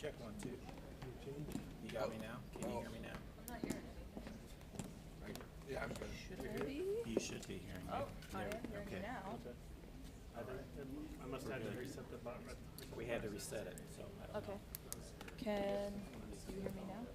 Check 1, 2. You got me now? Can you hear me now? I'm not hearing anything. Yeah, I'm good. Should I be? You should be hearing me. Oh, I am hearing Okay. you now. I must have to reset the button. We had to reset it, so I don't Okay. know. Can you hear me now?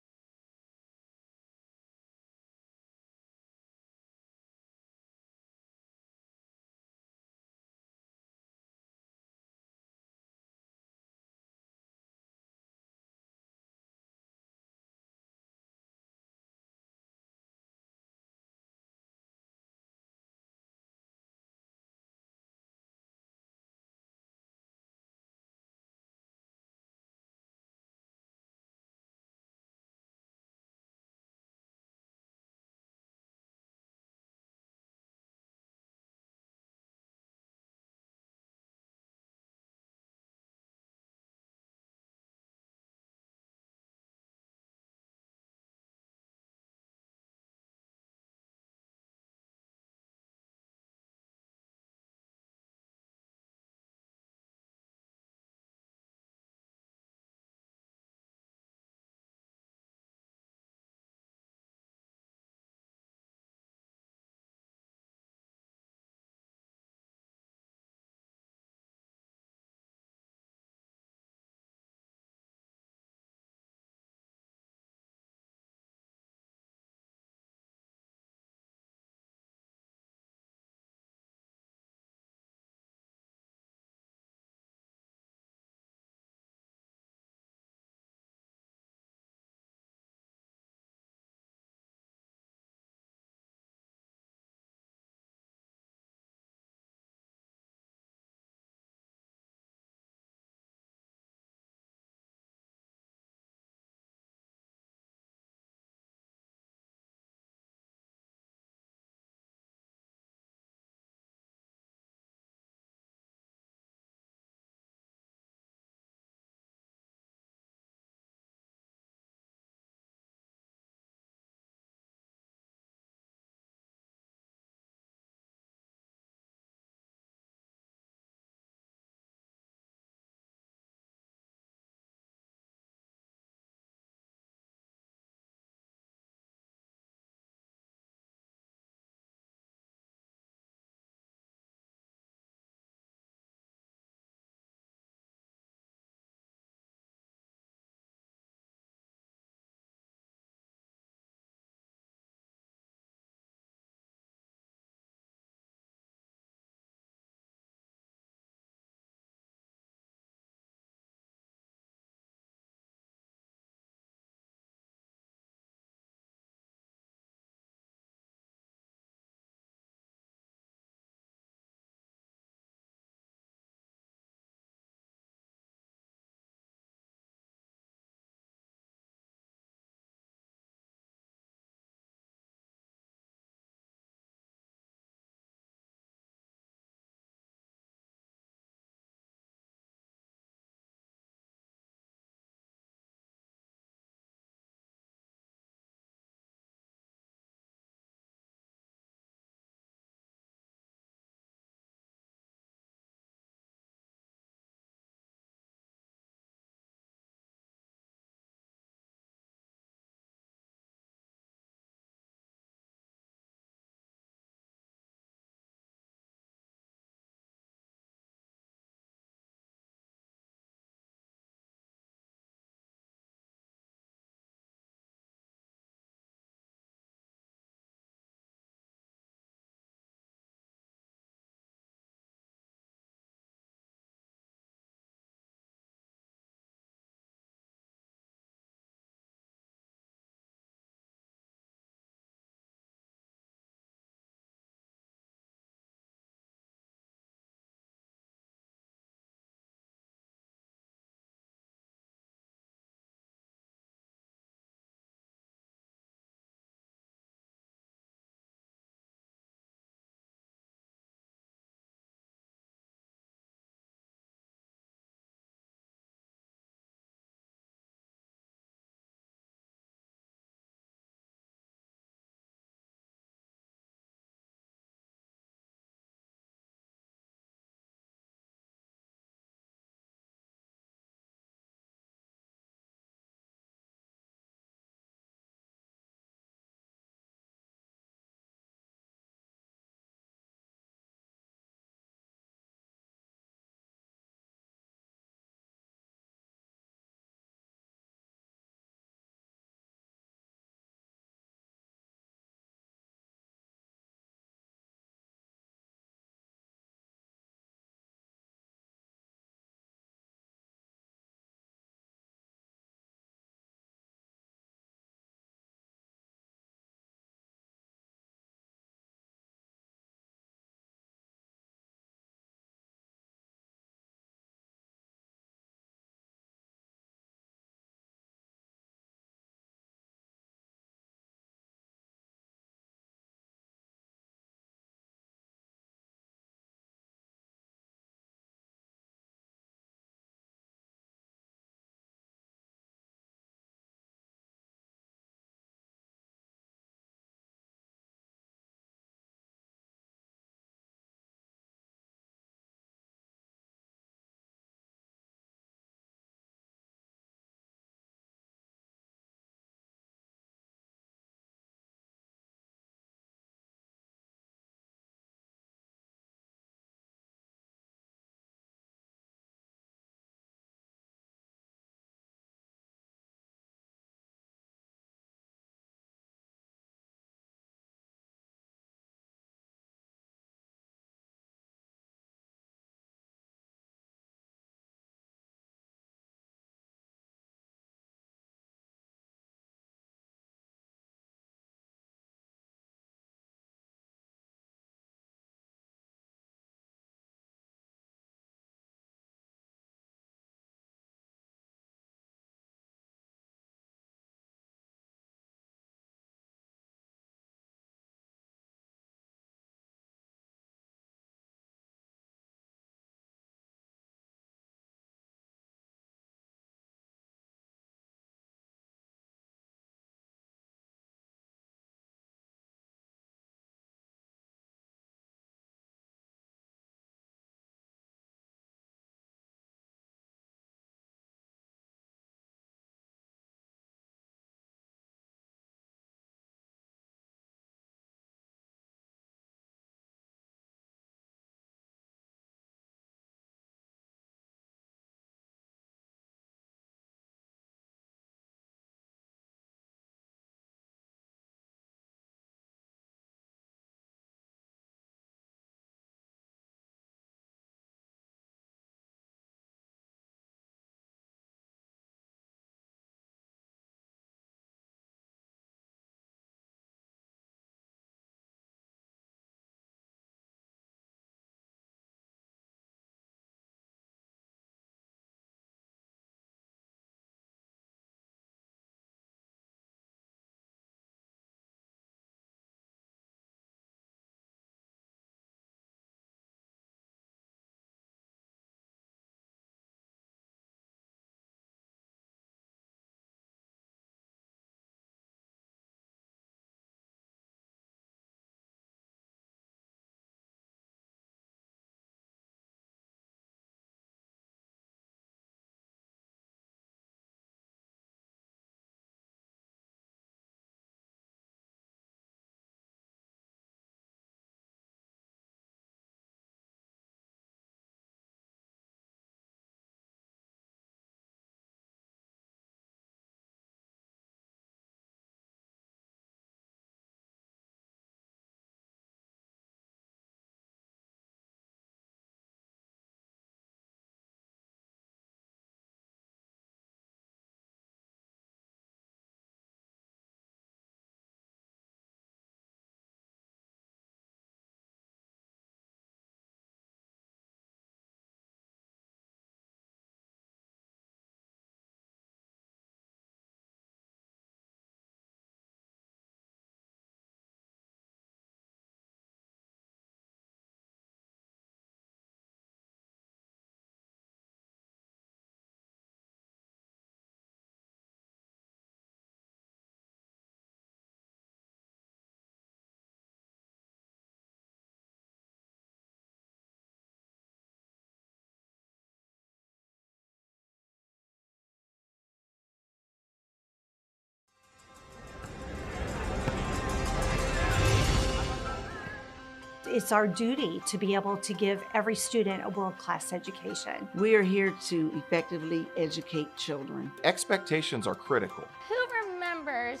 It's our duty to be able to give every student a world-class education. We are here to effectively educate children. Expectations are critical. Who remembers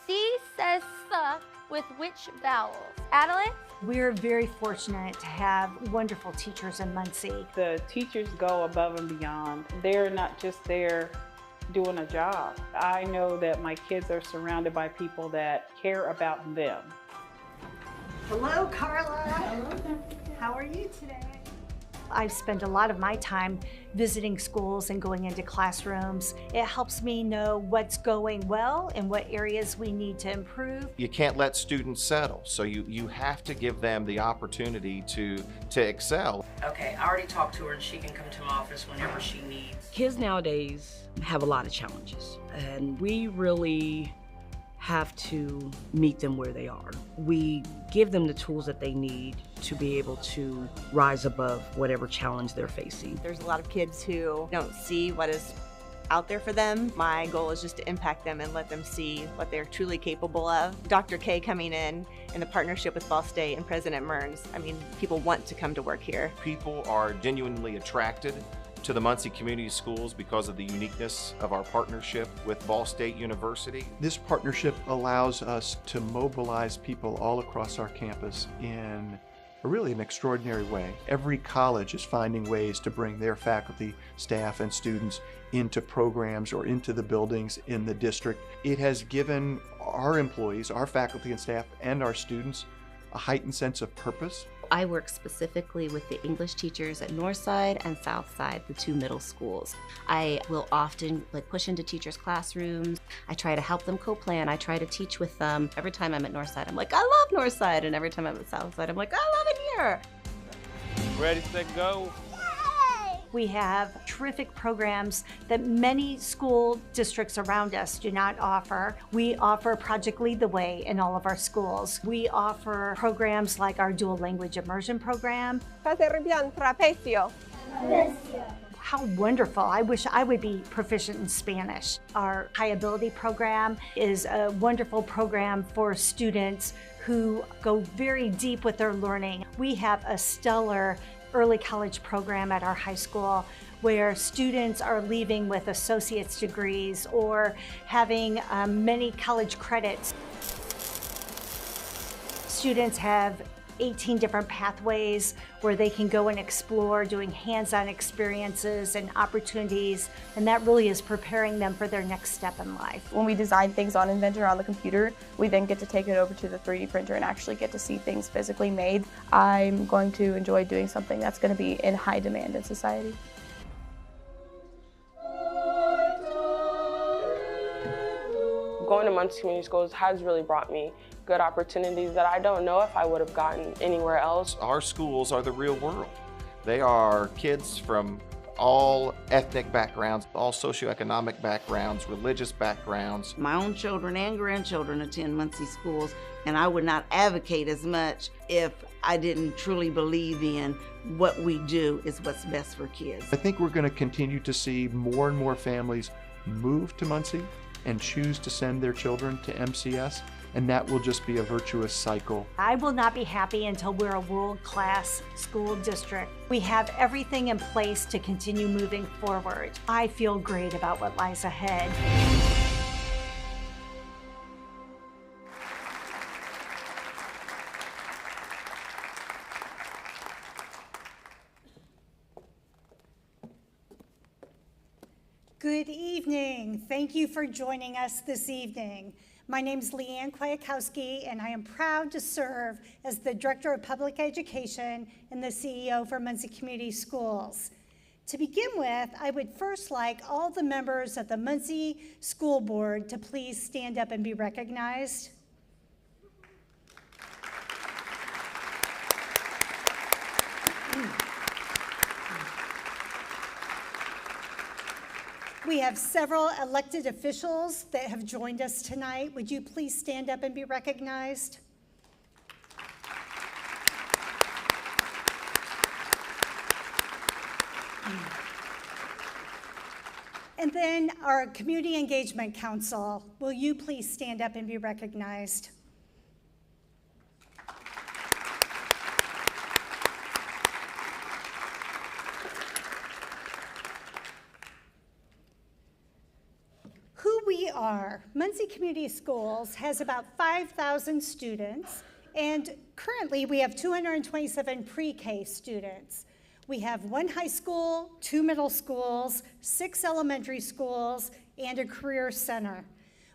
C says S with which vowels? Adeline? We're very fortunate to have wonderful teachers in Muncie. The teachers go above and beyond. They're not just there doing a job. I know that my kids are surrounded by people that care about them. Hello, Carla. Hello. How are you today? I spend a lot of my time visiting schools and going into classrooms. It helps me know what's going well and what areas we need to improve. You can't let students settle, so you have to give them the opportunity to excel. Okay, I already talked to her and she can come to my office whenever she needs. Kids nowadays have a lot of challenges, and we really have to meet them where they are. We give them the tools that they need to be able to rise above whatever challenge they're facing. There's a lot of kids who don't see what is out there for them. My goal is just to impact them and let them see what they're truly capable of. Dr. K coming in the partnership with Ball State and President Mearns, I mean, people want to come to work here. People are genuinely attracted to the Muncie Community Schools because of the uniqueness of our partnership with Ball State University. This partnership allows us to mobilize people all across our campus in really an extraordinary way. Every college is finding ways to bring their faculty, staff, and students into programs or into the buildings in the district. It has given our employees, our faculty and staff, and our students a heightened sense of purpose. I work specifically with the English teachers at Northside and Southside, the two middle schools. I will often push into teachers' classrooms. I try to help them co-plan. I try to teach with them. Every time I'm at Northside, I'm like, I love Northside. And every time I'm at Southside, I'm like, I love it here. Ready, set, go. We have terrific programs that many school districts around us do not offer. We offer Project Lead the Way in all of our schools. We offer programs like our dual language immersion program. How wonderful. I wish I would be proficient in Spanish. Our High Ability program is a wonderful program for students who go very deep with their learning. We have a stellar early college program at our high school where students are leaving with associate's degrees or having many college credits. Students have 18 different pathways where they can go and explore, doing hands-on experiences and opportunities, and that really is preparing them for their next step in life. When we design things on Inventor on the computer, we then get to take it over to the 3D printer and actually get to see things physically made. I'm going to enjoy doing something that's going to be in high demand in society. Going to Muncie Community Schools has really brought me good opportunities that I don't know if I would have gotten anywhere else. Our schools are the real world. They are kids from all ethnic backgrounds, all socioeconomic backgrounds, religious backgrounds. My own children and grandchildren attend Muncie schools, and I would not advocate as much if I didn't truly believe in what we do is what's best for kids. I think we're going to continue to see more and more families move to Muncie and choose to send their children to MCS, and that will just be a virtuous cycle. I will not be happy until we're a world-class school district. We have everything in place to continue moving forward. I feel great about what lies ahead. Good evening. Thank you for joining us this evening. My name is Ann Kwiatkowski, and I am proud to serve as the Director of Public Education and the CEO for Muncie Community Schools. To begin with, I would first like all the members of the Muncie School Board to please stand up and be recognized. We have several elected officials that have joined us tonight. Would you please stand up and be recognized? And then our Community Engagement Council, will you please stand up and be recognized? are, Muncie Community Schools has about 5,000 students, and currently we have 227 pre-K students. We have 1 high school, 2 middle schools, 6 elementary schools, and a career center.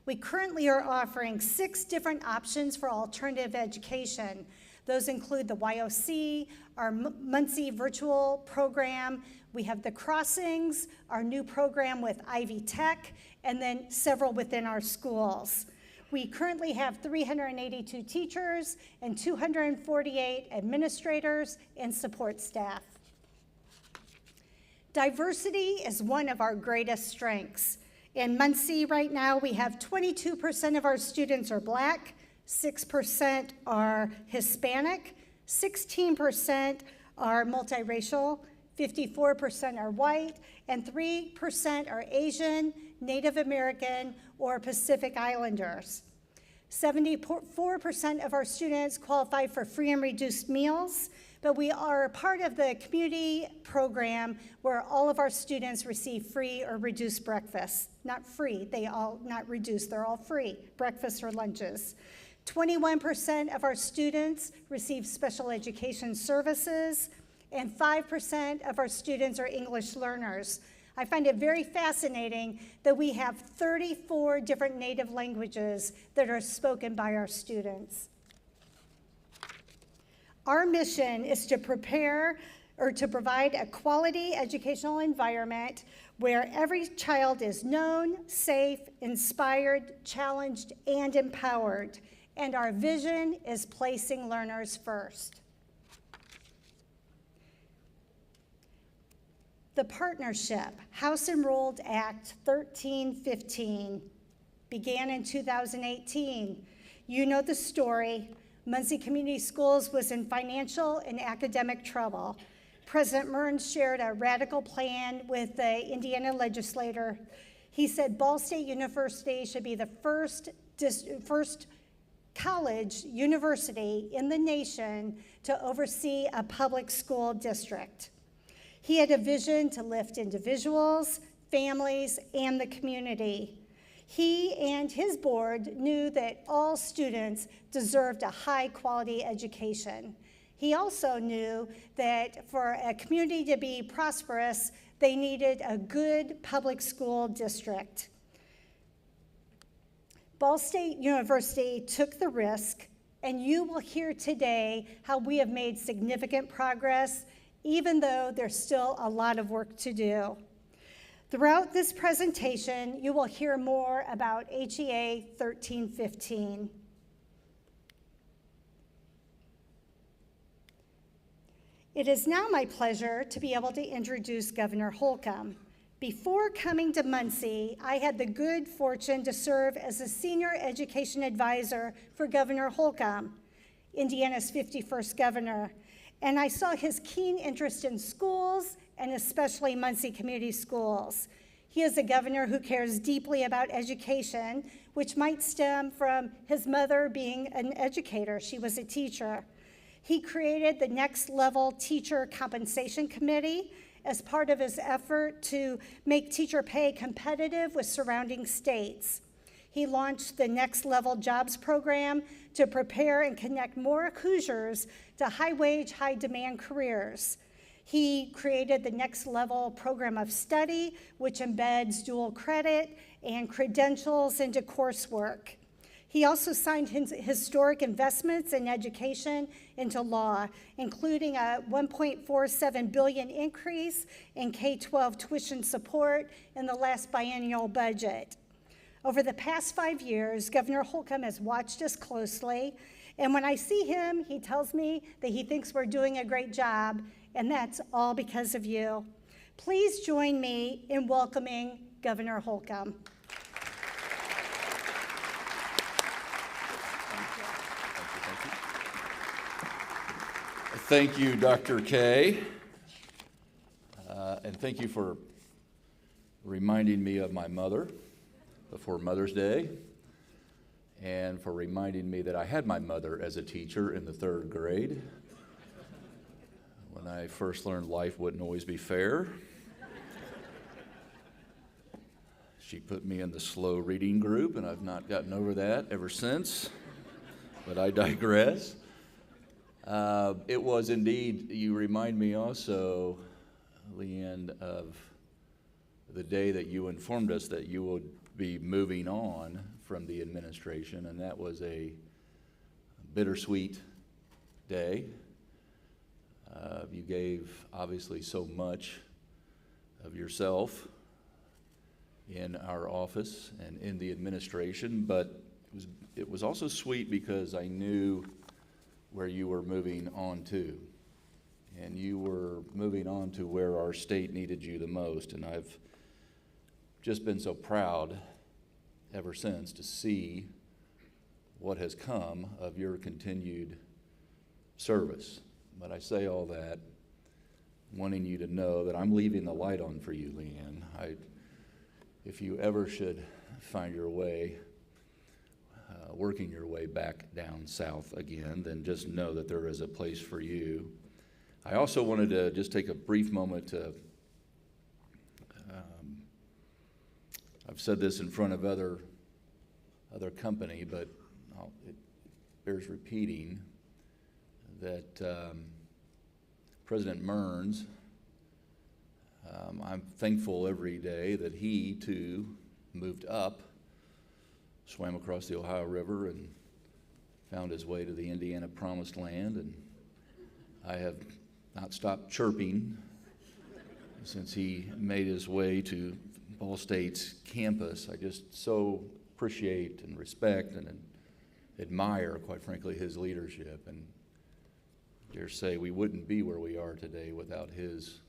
We currently are offering 6 different options for alternative education. Those include the YOC, our Muncie virtual program. We have the Crossings, our new program with Ivy Tech, and then several within our schools. We currently have 382 teachers and 248 administrators and support staff. Diversity is one of our greatest strengths. In Muncie right now, we have 22% of our students are Black, 6% are Hispanic, 16% are multiracial, 54% are white, and 3% are Asian, Native American, or Pacific Islanders. 74% of our students qualify for free and reduced meals, but we are part of the community program where all of our students receive free or reduced breakfast. Not free, not reduced, they're all free, breakfast or lunches. 21% of our students receive special education services, and 5% of our students are English learners. I find it very fascinating that we have 34 different native languages that are spoken by our students. Our mission is to provide a quality educational environment where every child is known, safe, inspired, challenged, and empowered. And our vision is placing learners first. The partnership, House Enrolled Act 1315, began in 2018. You know the story. Muncie Community Schools was in financial and academic trouble. President Mearns shared a radical plan with the Indiana legislator. He said Ball State University should be the first college university in the nation to oversee a public school district. He had a vision to lift individuals, families, and the community. He and his board knew that all students deserved a high-quality education. He also knew that for a community to be prosperous, they needed a good public school district. Ball State University took the risk, and you will hear today how we have made significant progress, even though there's still a lot of work to do. Throughout this presentation, you will hear more about HEA 1315. It is now my pleasure to be able to introduce Governor Holcomb. Before coming to Muncie, I had the good fortune to serve as a senior education advisor for Governor Holcomb, Indiana's 51st governor, and I saw his keen interest in schools and especially Muncie Community Schools. He is a governor who cares deeply about education, which might stem from his mother being an educator. She was a teacher. He created the Next Level Teacher Compensation Committee as part of his effort to make teacher pay competitive with surrounding states. He launched the Next Level Jobs program to prepare and connect more Hoosiers to high-wage, high-demand careers. He created the Next Level Program of Study, which embeds dual credit and credentials into coursework. He also signed historic investments in education into law, including a $1.47 billion increase in K-12 tuition support in the last biennial budget. Over the past 5 years, Governor Holcomb has watched us closely, and when I see him, he tells me that he thinks we're doing a great job, and that's all because of you. Please join me in welcoming Governor Holcomb. Thank you, Dr. K. And thank you for reminding me of my mother before Mother's Day, and for reminding me that I had my mother as a teacher in the 3rd grade when I first learned life wouldn't always be fair. She put me in the slow reading group, and I've not gotten over that ever since, but I digress. It was indeed, you remind me also, Leanne, of the day that you informed us that you would be moving on from the administration, and that was a bittersweet day. You gave obviously so much of yourself in our office and in the administration, but it was also sweet because I knew where you were moving on to. And you were moving on to where our state needed you the most. And I've just been so proud ever since to see what has come of your continued service. But I say all that wanting you to know that I'm leaving the light on for you, Leanne. If you ever should find your way, working your way back down south again, then just know that there is a place for you. I also wanted to just take a brief moment to, I've said this in front of other company, but it bears repeating, that President Mearns, I'm thankful every day that he too moved up, swam across the Ohio River, and found his way to the Indiana Promised Land. And I have not stopped chirping since he made his way to Ball State's campus. I just so appreciate and respect and admire, quite frankly, his leadership. And dare say we wouldn't be where we are today without his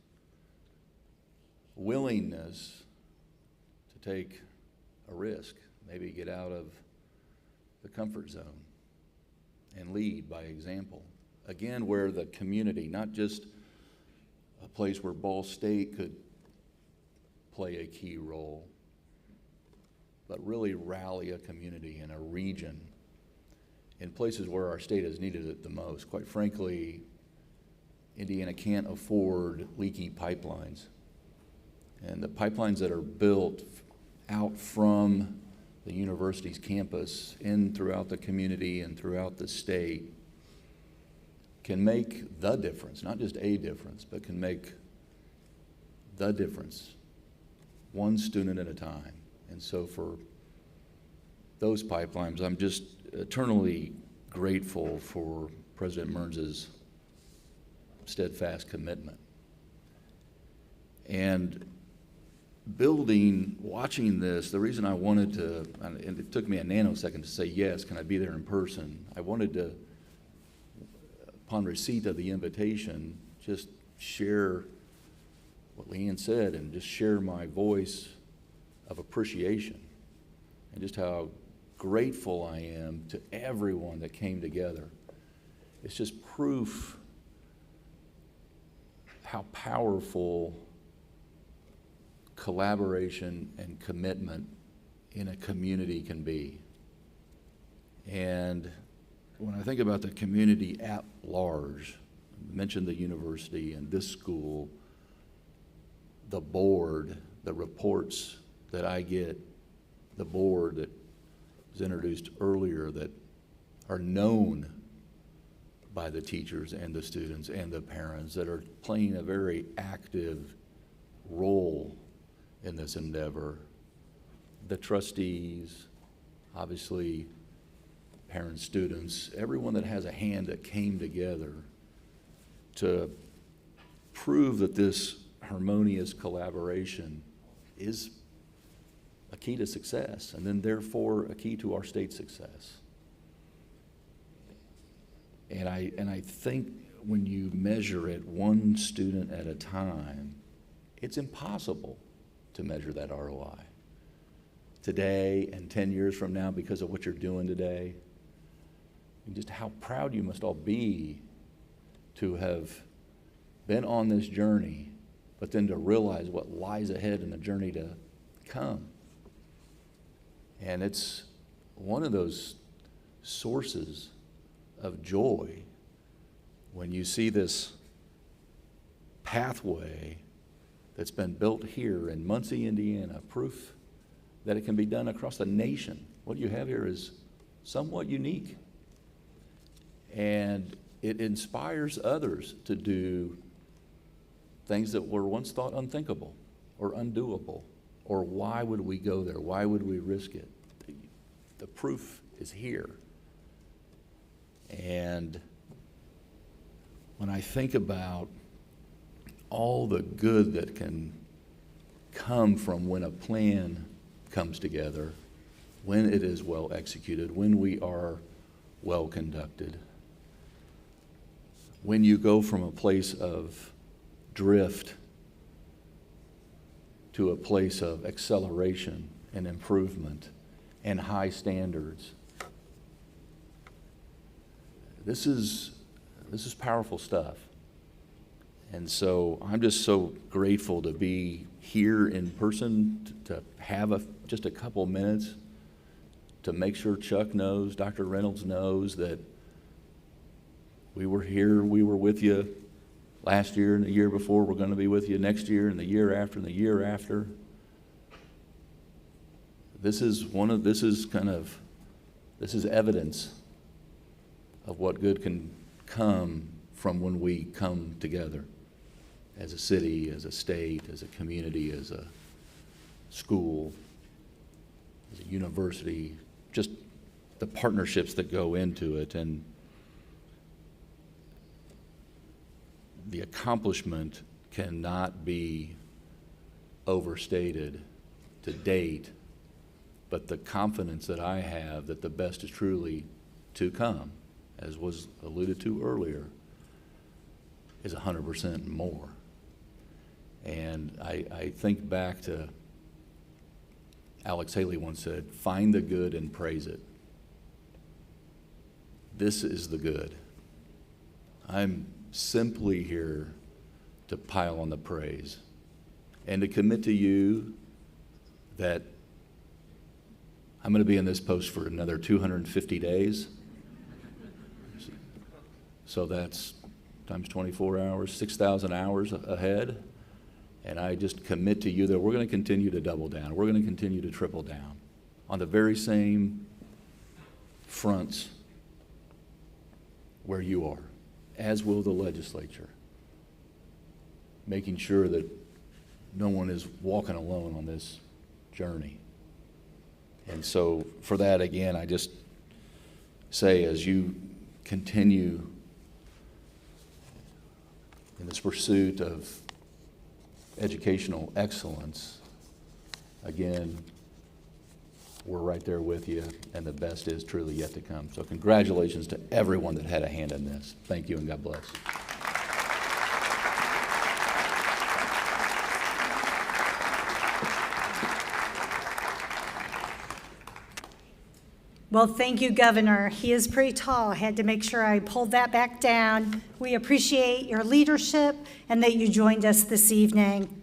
willingness to take a risk, maybe get out of the comfort zone and lead by example. Again, where the community, not just a place where Ball State could play a key role, but really rally a community and a region in places where our state has needed it the most. Quite frankly, Indiana can't afford leaky pipelines. And the pipelines that are built out from the university's campus in throughout the community and throughout the state can make the difference, not just a difference, but can make the difference, one student at a time. And so for those pipelines, I'm just eternally grateful for President Mearns' steadfast commitment. And watching this, the reason I wanted to, and it took me a nanosecond to say yes, can I be there in person? I wanted to, upon receipt of the invitation, just share what Leanne said and just share my voice of appreciation and just how grateful I am to everyone that came together. It's just proof how powerful collaboration and commitment in a community can be. And when I think about the community at large, I mentioned the university and this school, the board, the reports that I get, the board that was introduced earlier that are known by the teachers and the students and the parents that are playing a very active role in this endeavor. The trustees, obviously parents, students, everyone that has a hand that came together to prove that this harmonious collaboration is a key to success, and then therefore a key to our state's success. And I think when you measure it one student at a time, it's impossible to measure that ROI. Today and 10 years from now, because of what you're doing today, and just how proud you must all be to have been on this journey, but then to realize what lies ahead in the journey to come. And it's one of those sources of joy when you see this pathway that's been built here in Muncie, Indiana, proof that it can be done across the nation. What you have here is somewhat unique. And it inspires others to do things that were once thought unthinkable or undoable. Or why would we go there? Why would we risk it? The proof is here. And when I think about all the good that can come from when a plan comes together, when it is well executed, when we are well conducted, when you go from a place of drift to a place of acceleration and improvement and high standards. This is powerful stuff. And so I'm just so grateful to be here in person, to have just a couple minutes to make sure Chuck knows, Dr. Reynolds knows that we were here, we were with you last year and the year before. We're going to be with you next year and the year after and the year after. This is evidence of what good can come from when we come together as a city, as a state, as a community, as a school, as a university, just the partnerships that go into it. And the accomplishment cannot be overstated to date, but the confidence that I have that the best is truly to come, as was alluded to earlier, is 100% more. And I think back to Alex Haley once said, find the good and praise it. This is the good. I'm simply here to pile on the praise and to commit to you that I'm going to be in this post for another 250 days. So that's times 24 hours, 6,000 hours ahead. And I just commit to you that we're going to continue to double down. We're going to continue to triple down on the very same fronts where you are, as will the legislature, making sure that no one is walking alone on this journey. And so for that, again, I just say, as you continue in this pursuit of educational excellence, again, we're right there with you, and the best is truly yet to come. So congratulations to everyone that had a hand in this. Thank you, and God bless. Well, thank you, Governor. He is pretty tall. I had to make sure I pulled that back down. We appreciate your leadership and that you joined us this evening.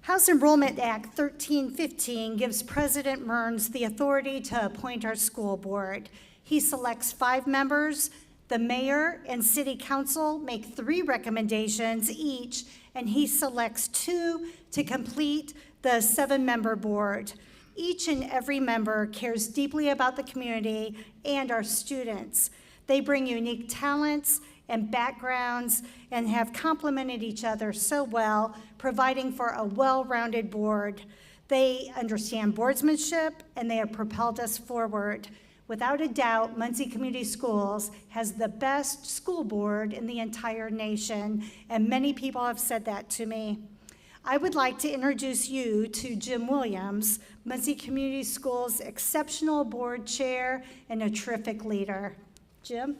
House Enrollment Act 1315 gives President Mearns the authority to appoint our school board. He selects 5 members. The mayor and city council make 3 recommendations each, and he selects 2 to complete the 7-member board. Each and every member cares deeply about the community and our students. They bring unique talents and backgrounds and have complemented each other so well, providing for a well-rounded board. They understand boardsmanship, and they have propelled us forward. Without a doubt, Muncie Community Schools has the best school board in the entire nation, and many people have said that to me. I would like to introduce you to Jim Williams, Muncie Community Schools' exceptional board chair and a terrific leader. Jim?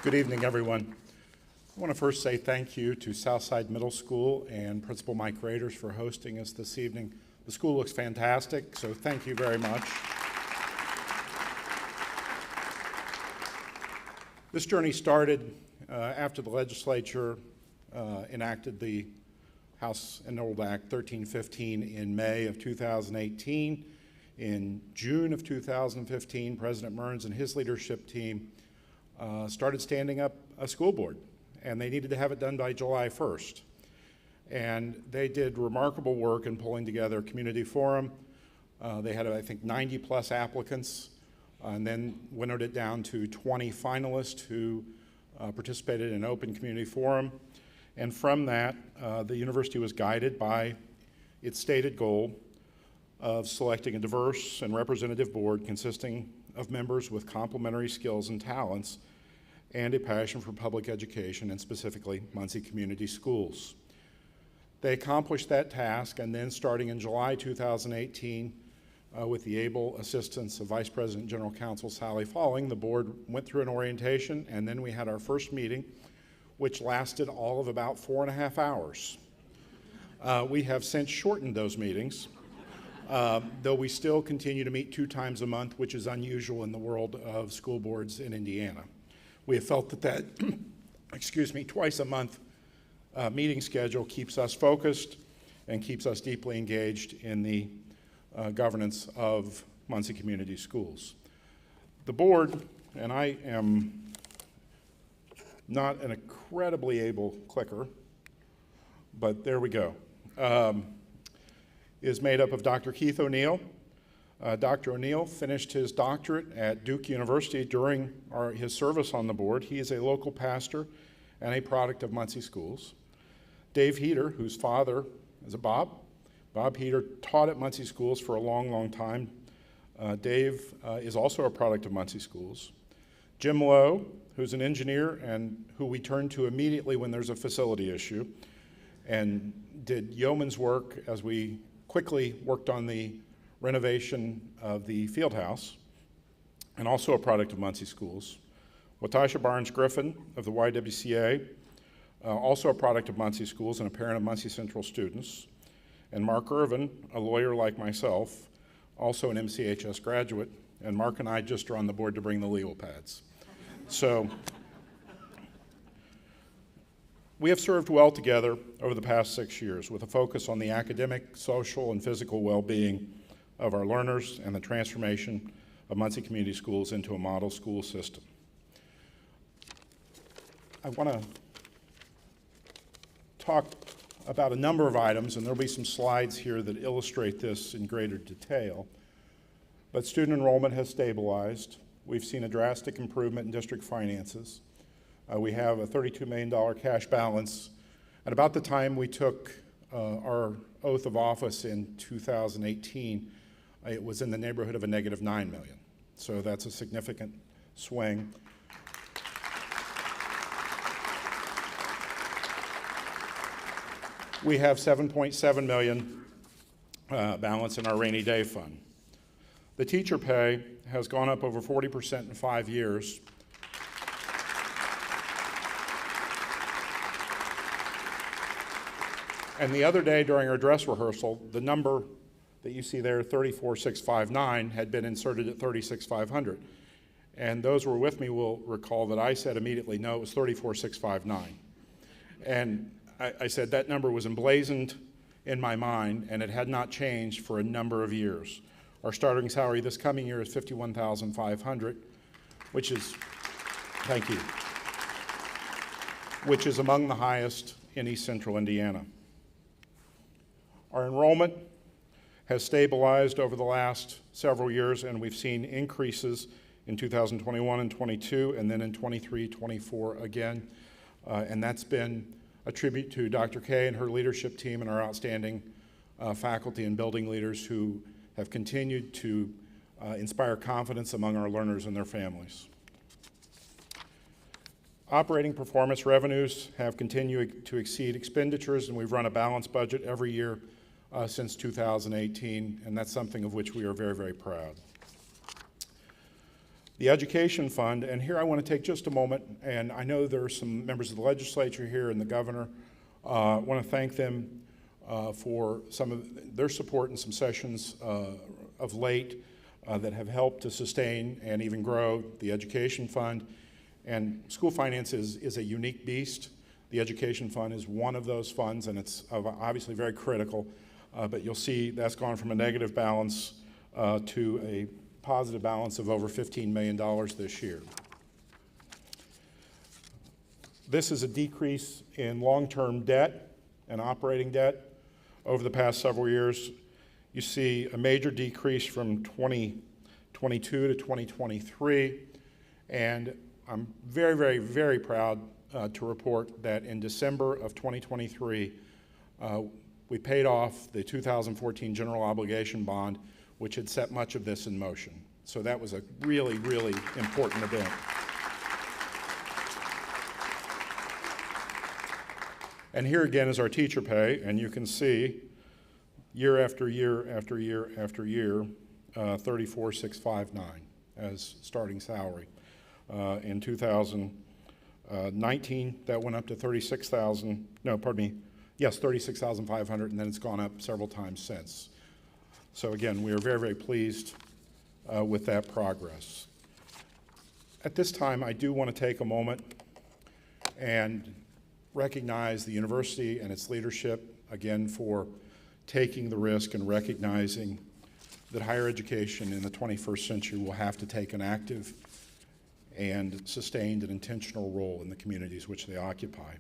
Good evening, everyone. I want to first say thank you to Southside Middle School and Principal Mike Raiders for hosting us this evening. The school looks fantastic, so thank you very much. This journey started after the legislature enacted the House Enrollment Act 1315 in May of 2018. In June of 2015, President Mearns and his leadership team started standing up a school board, and they needed to have it done by July 1st. And they did remarkable work in pulling together a community forum. They had, I think, 90 plus applicants, and then winnowed it down to 20 finalists who participated in an open community forum. And from that, the university was guided by its stated goal of selecting a diverse and representative board consisting of members with complementary skills and talents and a passion for public education, and specifically Muncie Community Schools. They accomplished that task, and then starting in July 2018, with the able assistance of Vice President General Counsel Sally Falling, the board went through an orientation, and then we had our first meeting, which lasted all of about 4.5 hours. We have since shortened those meetings, though we still continue to meet 2 times a month, which is unusual in the world of school boards in Indiana. We have felt that excuse me, twice a month meeting schedule keeps us focused and keeps us deeply engaged in the governance of Muncie Community Schools. The board, and I am not an incredibly able clicker, but there we go, is made up of Dr. Keith O'Neill. Dr. O'Neill finished his doctorate at Duke University during his service on the board. He is a local pastor and a product of Muncie Schools. Dave Heater, whose father is a Bob Heater, taught at Muncie Schools for a long, long time. Dave is also a product of Muncie Schools. Jim Lowe, who's an engineer and who we turn to immediately when there's a facility issue, and did yeoman's work as we quickly worked on the renovation of the field house, and also a product of Muncie Schools. Watasha Barnes-Griffin of the YWCA, also a product of Muncie Schools and a parent of Muncie Central students. And Mark Irvin, a lawyer like myself, also an MCHS graduate, and Mark and I just are on the board to bring the legal pads. So we have served well together over the past 6 years with a focus on the academic, social, and physical well-being of our learners and the transformation of Muncie Community Schools into a model school system. I want to talk about a number of items, and there'll be some slides here that illustrate this in greater detail. But student enrollment has stabilized. We've seen a drastic improvement in district finances. We have a $32 million cash balance. At about the time we took our oath of office in 2018, it was in the neighborhood of a negative $9 million. So that's a significant swing. We have $7.7 million balance in our rainy day fund. The teacher pay has gone up over 40% in 5 years. And the other day during our dress rehearsal, the number that you see there, 34,659, had been inserted at 36,500. And those who were with me will recall that I said immediately, no, it was 34,659. And I said that number was emblazoned in my mind, and it had not changed for a number of years. Our starting salary this coming year is $51,500, which is, thank you, which is among the highest in East Central Indiana. Our enrollment has stabilized over the last several years, and we've seen increases in 2021 and 22, and then in 23, 24 again. And that's been a tribute to Dr. Kay and her leadership team and our outstanding faculty and building leaders who have continued to inspire confidence among our learners and their families. Operating performance revenues have continued to exceed expenditures, and we've run a balanced budget every year since 2018, and that's something of which we are very, very proud. The Education Fund, and here I want to take just a moment, and I know there are some members of the legislature here and the governor. I want to thank them for some of their support in some sessions of late that have helped to sustain and even grow the Education Fund. And school finance is a unique beast. The Education Fund is one of those funds, and it's obviously very critical. But you'll see that's gone from a negative balance to a positive balance of over $15 million this year. This is a decrease in long-term debt and operating debt over the past several years. You see a major decrease from 2022 to 2023, and I'm very, very, very proud to report that in December of 2023, we paid off the 2014 general obligation bond, which had set much of this in motion. So that was a really, really important event. And here again is our teacher pay, and you can see year after year after year after year, $34,659 as starting salary. In 2019, that went up to $36,500, and then it's gone up several times since. So again, we are very, very pleased with that progress. At this time, I do want to take a moment and recognize the university and its leadership, again, for taking the risk and recognizing that higher education in the 21st century will have to take an active and sustained and intentional role in the communities which they occupy.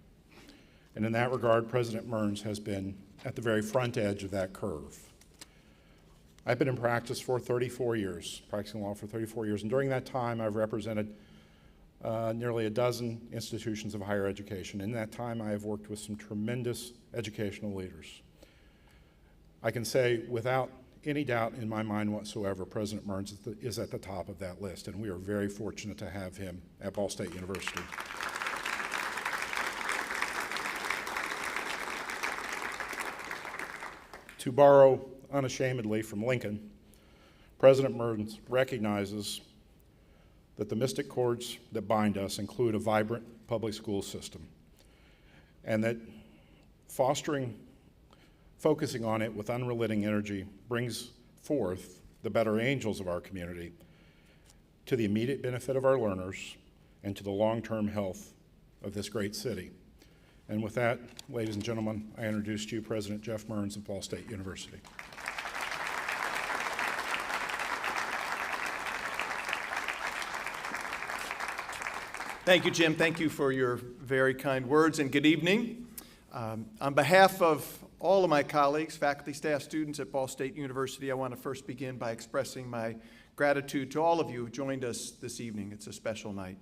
And in that regard, President Mearns has been at the very front edge of that curve. I've been in practice for 34 years, practicing law for 34 years, and during that time I've represented nearly a dozen institutions of higher education. In that time I have worked with some tremendous educational leaders. I can say without any doubt in my mind whatsoever, President Mearns is at the top of that list, and we are very fortunate to have him at Ball State University. To borrow unashamedly from Lincoln, President Mearns recognizes that the mystic cords that bind us include a vibrant public school system, and that focusing on it with unrelenting energy brings forth the better angels of our community to the immediate benefit of our learners and to the long-term health of this great city. And with that, ladies and gentlemen, I introduce to you President Geoff Mearns of Ball State University. Thank you, Jim. Thank you for your very kind words, and good evening. On behalf of all of my colleagues, faculty, staff, students at Ball State University, I want to first begin by expressing my gratitude to all of you who joined us this evening. It's a special night.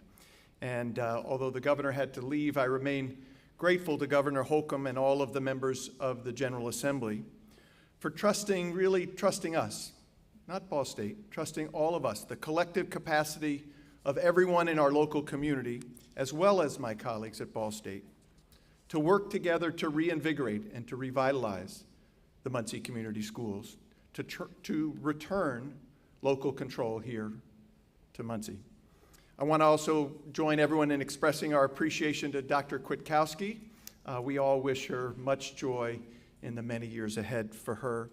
And although the governor had to leave, I remain grateful to Governor Holcomb and all of the members of the General Assembly for really trusting us, not Ball State, trusting all of us, the collective capacity of everyone in our local community, as well as my colleagues at Ball State, to work together to reinvigorate and to revitalize the Muncie Community Schools, to return local control here to Muncie. I want to also join everyone in expressing our appreciation to Dr. Kwiatkowski. We all wish her much joy in the many years ahead for her.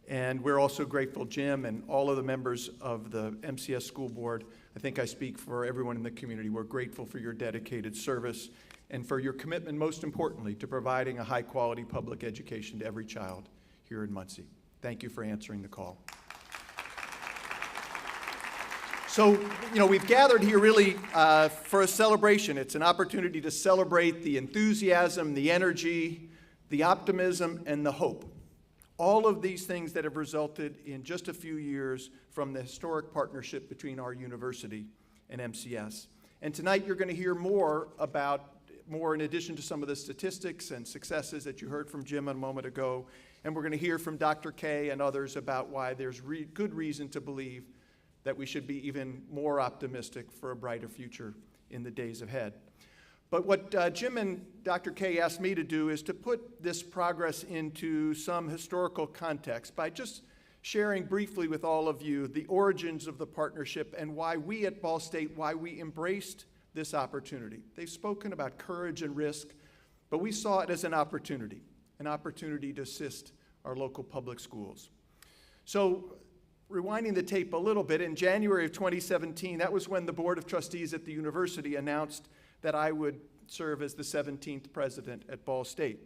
And we're also grateful, Jim, and all of the members of the MCS School Board. I think I speak for everyone in the community. We're grateful for your dedicated service and for your commitment, most importantly, to providing a high-quality public education to every child here in Muncie. Thank you for answering the call. So, we've gathered here really for a celebration. It's an opportunity to celebrate the enthusiasm, the energy, the optimism, and the hope. All of these things that have resulted in just a few years from the historic partnership between our university and MCS. And tonight you're going to hear more in addition to some of the statistics and successes that you heard from Jim a moment ago. And we're going to hear from Dr. K and others about why there's good reason to believe that we should be even more optimistic for a brighter future in the days ahead. But what Jim and Dr. K asked me to do is to put this progress into some historical context by just sharing briefly with all of you the origins of the partnership and why we at Ball State, why we embraced this opportunity. They've spoken about courage and risk, but we saw it as an opportunity to assist our local public schools. So, rewinding the tape a little bit, in January of 2017, that was when the Board of Trustees at the university announced that I would serve as the 17th president at Ball State.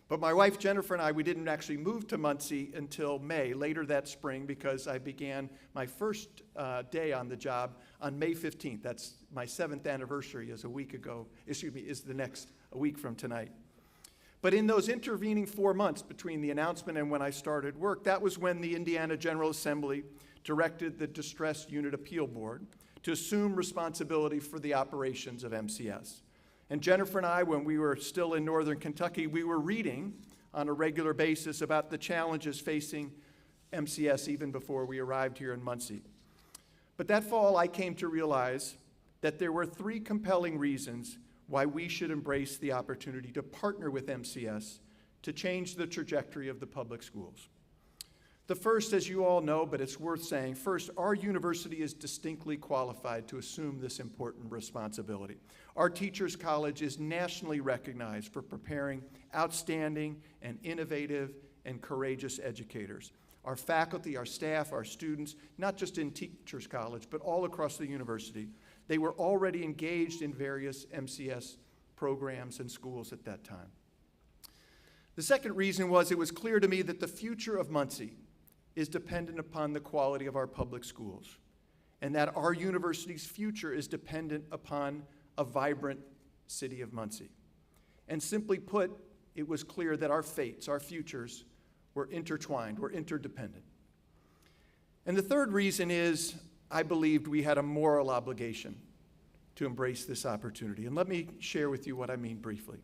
But my wife Jennifer and I, we didn't actually move to Muncie until May, later that spring, because I began my first day on the job on May 15th. That's my 7th anniversary is a week ago, is a week from tonight. But in those intervening 4 months between the announcement and when I started work, that was when the Indiana General Assembly directed the Distressed Unit Appeal Board to assume responsibility for the operations of MCS. And Jennifer and I, when we were still in northern Kentucky, we were reading on a regular basis about the challenges facing MCS even before we arrived here in Muncie. But that fall, I came to realize that there were 3 compelling reasons why we should embrace the opportunity to partner with MCS to change the trajectory of the public schools. The first, as you all know, but it's worth saying, first, our university is distinctly qualified to assume this important responsibility. Our Teachers College is nationally recognized for preparing outstanding and innovative and courageous educators. Our faculty, our staff, our students, not just in Teachers College, but all across the university, they were already engaged in various MCS programs and schools at that time. The second reason was it was clear to me that the future of Muncie is dependent upon the quality of our public schools, and that our university's future is dependent upon a vibrant city of Muncie. And simply put, it was clear that our fates, our futures, were intertwined, were interdependent. And the third reason is I believed we had a moral obligation to embrace this opportunity. And let me share with you what I mean briefly.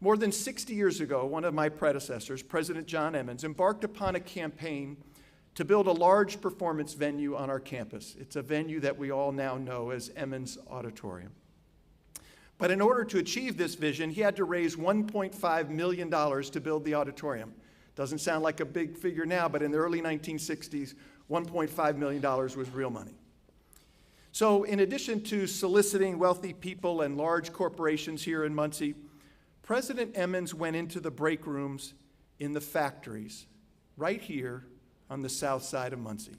More than 60 years ago, one of my predecessors, President John Emmons, embarked upon a campaign to build a large performance venue on our campus. It's a venue that we all now know as Emmons Auditorium. But in order to achieve this vision, he had to raise $1.5 million to build the auditorium. Doesn't sound like a big figure now, but in the early 1960s, $1.5 million was real money. So in addition to soliciting wealthy people and large corporations here in Muncie, President Emmons went into the break rooms in the factories right here on the south side of Muncie.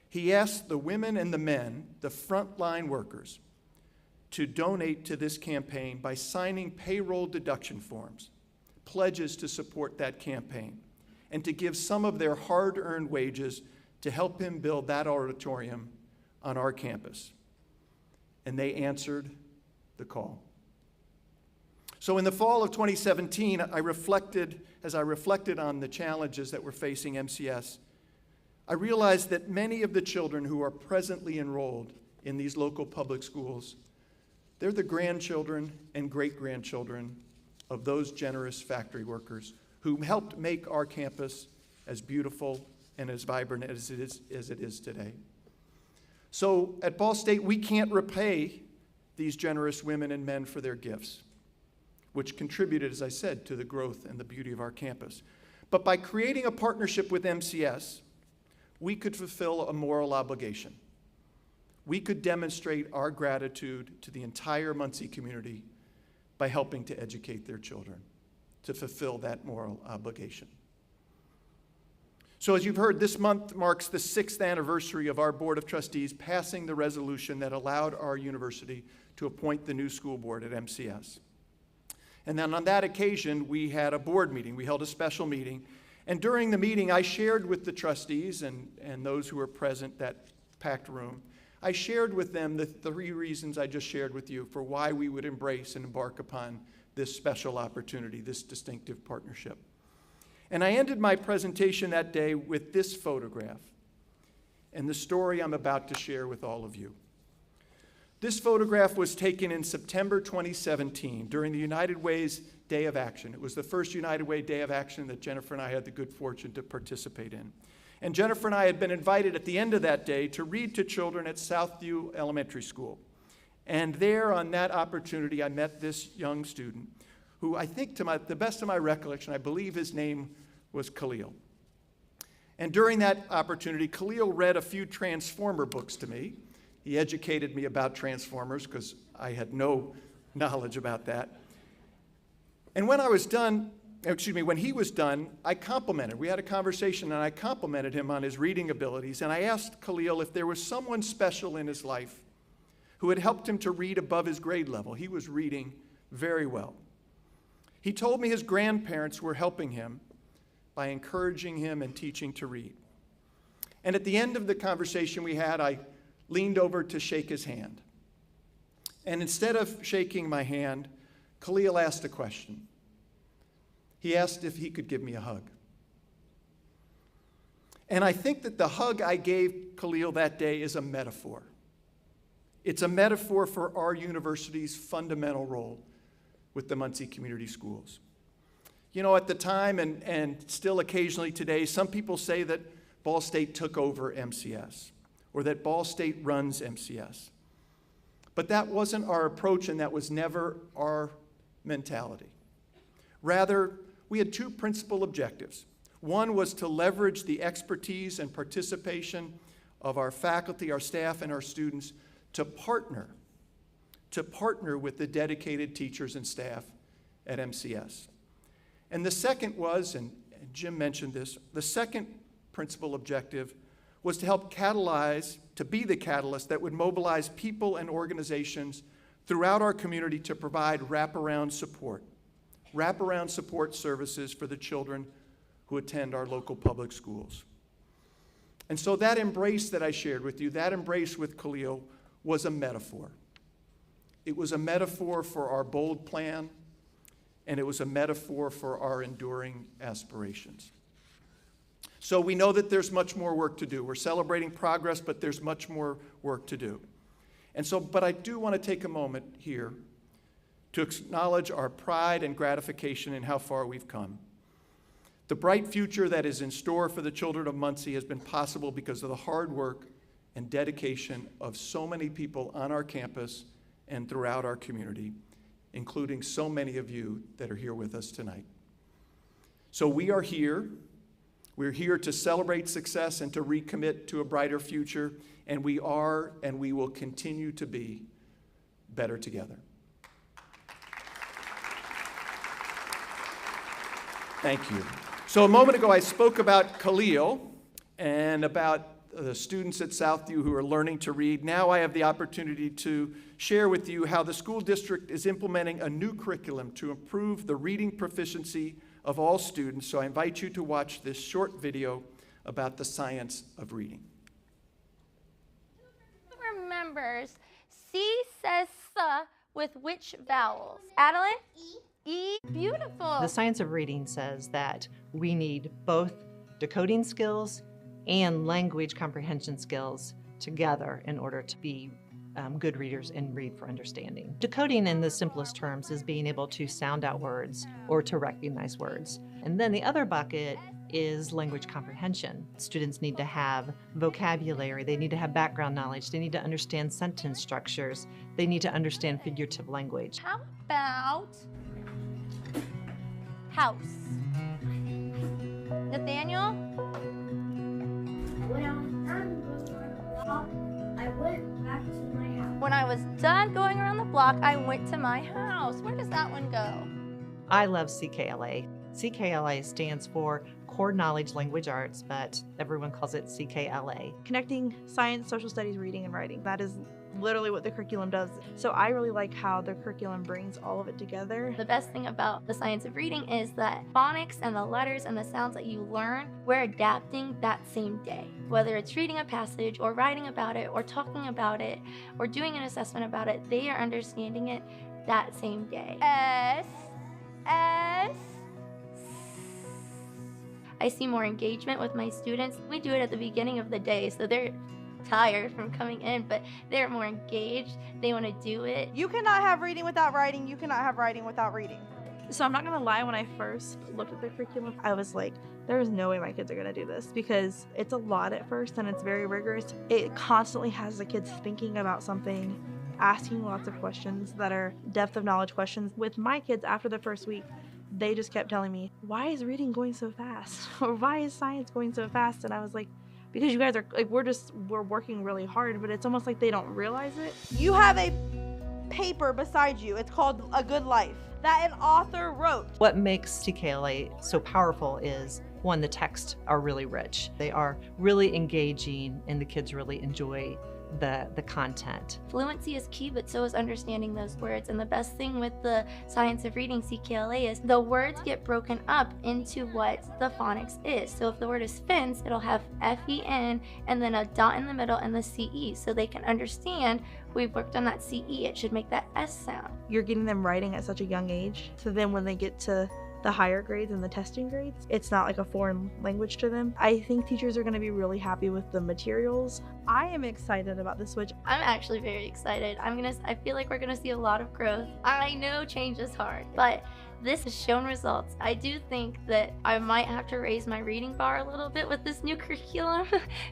He asked the women and the men, the frontline workers, to donate to this campaign by signing payroll deduction forms, pledges to support that campaign, and to give some of their hard-earned wages to help him build that auditorium on our campus. And they answered the call. So in the fall of 2017, as I reflected on the challenges that were facing MCS, I realized that many of the children who are presently enrolled in these local public schools, they're the grandchildren and great-grandchildren of those generous factory workers who helped make our campus as beautiful and as vibrant as it is today. So at Ball State, we can't repay these generous women and men for their gifts, which contributed, as I said, to the growth and the beauty of our campus. But by creating a partnership with MCS, we could fulfill a moral obligation. We could demonstrate our gratitude to the entire Muncie community by helping to educate their children, to fulfill that moral obligation. So as you've heard, this month marks the 6th anniversary of our Board of Trustees passing the resolution that allowed our university to appoint the new school board at MCS. And then on that occasion, we had a board meeting. We held a special meeting. And during the meeting, I shared with the trustees and those who were present, that packed room, I shared with them the 3 reasons I just shared with you for why we would embrace and embark upon this special opportunity, this distinctive partnership. And I ended my presentation that day with this photograph and the story I'm about to share with all of you. This photograph was taken in September 2017 during the United Way's Day of Action. It was the first United Way Day of Action that Jennifer and I had the good fortune to participate in. And Jennifer and I had been invited at the end of that day to read to children at Southview Elementary School. And there on that opportunity, I met this young student who I think, to the best of my recollection, I believe his name was Khalil. And during that opportunity, Khalil read a few Transformer books to me. He educated me about Transformers because I had no knowledge about that. And when he was done, I complimented. We had a conversation and I complimented him on his reading abilities. And I asked Khalil if there was someone special in his life who had helped him to read above his grade level. He was reading very well. He told me his grandparents were helping him by encouraging him and teaching to read. And at the end of the conversation we had, I leaned over to shake his hand. And instead of shaking my hand, Khalil asked a question. He asked if he could give me a hug. And I think that the hug I gave Khalil that day is a metaphor. It's a metaphor for our university's fundamental role with the Muncie Community Schools. You know, at the time and still occasionally today, some people say that Ball State took over MCS or that Ball State runs MCS. But that wasn't our approach, and that was never our mentality. Rather, we had two principal objectives. One was to leverage the expertise and participation of our faculty, our staff, and our students to partner with the dedicated teachers and staff at MCS. And the second was, and Jim mentioned this, the second principal objective was to help catalyze, to be the catalyst that would mobilize people and organizations throughout our community to provide wraparound support services for the children who attend our local public schools. And so that embrace that I shared with you, that embrace with Khalil, was a metaphor. It was a metaphor for our bold plan, and it was a metaphor for our enduring aspirations. So we know that there's much more work to do. We're celebrating progress, but there's much more work to do. And so, but I do want to take a moment here to acknowledge our pride and gratification in how far we've come. The bright future that is in store for the children of Muncie has been possible because of the hard work and dedication of so many people on our campus and throughout our community, including so many of you that are here with us tonight. So we are here. We're here to celebrate success and to recommit to a brighter future, and we are and we will continue to be better together. Thank you. So a moment ago I spoke about Khalil and about the students at Southview who are learning to read. Now I have the opportunity to share with you how the school district is implementing a new curriculum to improve the reading proficiency of all students. So I invite you to watch this short video about the science of reading. Who remembers C says "s" with which vowels? Adeline? E. E. Beautiful. The science of reading says that we need both decoding skills and language comprehension skills together in order to be good readers and read for understanding. Decoding in the simplest terms is being able to sound out words or to recognize words. And then the other bucket is language comprehension. Students need to have vocabulary, they need to have background knowledge, they need to understand sentence structures, they need to understand figurative language. How about house? Nathaniel? When I was done going around the block, I went back to my house. When I was done going around the block, I went to my house. Where does that one go? I love CKLA. CKLA stands for Core Knowledge Language Arts, but everyone calls it CKLA. Connecting science, social studies, reading, and writing. That is literally what the curriculum does. So I really like how the curriculum brings all of it together. The best thing about the science of reading is that phonics and the letters and the sounds that you learn, we're adapting that same day. Whether it's reading a passage or writing about it or talking about it or doing an assessment about it, they are understanding it that same day. S, S. I see more engagement with my students. We do it at the beginning of the day, so they're tired from coming in, but they're more engaged. They want to do it. You cannot have reading without writing. You cannot have writing without reading. So I'm not gonna lie, when I first looked at the curriculum, I was like, there is no way my kids are gonna do this because it's a lot at first and it's very rigorous. It constantly has the kids thinking about something, asking lots of questions that are depth of knowledge questions. With my kids, after the first week, they just kept telling me, why is reading going so fast? Or why is science going so fast? And I was like, because you guys are, like, we're working really hard, but it's almost like they don't realize it. You have a paper beside you. It's called A Good Life that an author wrote. What makes CKLA so powerful is, one, the texts are really rich. They are really engaging and the kids really enjoy the content. Fluency is key, but so is understanding those words. And the best thing with the Science of Reading CKLA is the words get broken up into what the phonics is. So if the word is fence, it'll have F-E-N and then a dot in the middle and the C-E, so they can understand we've worked on that C-E. It should make that S sound. You're getting them writing at such a young age, so then when they get to the higher grades and the testing grades, it's not like a foreign language to them. I think teachers are going to be really happy with the materials. I am excited about the switch. I'm actually very excited. I feel like we're gonna see a lot of growth. I know change is hard, but this has shown results. I do think that I might have to raise my reading bar a little bit with this new curriculum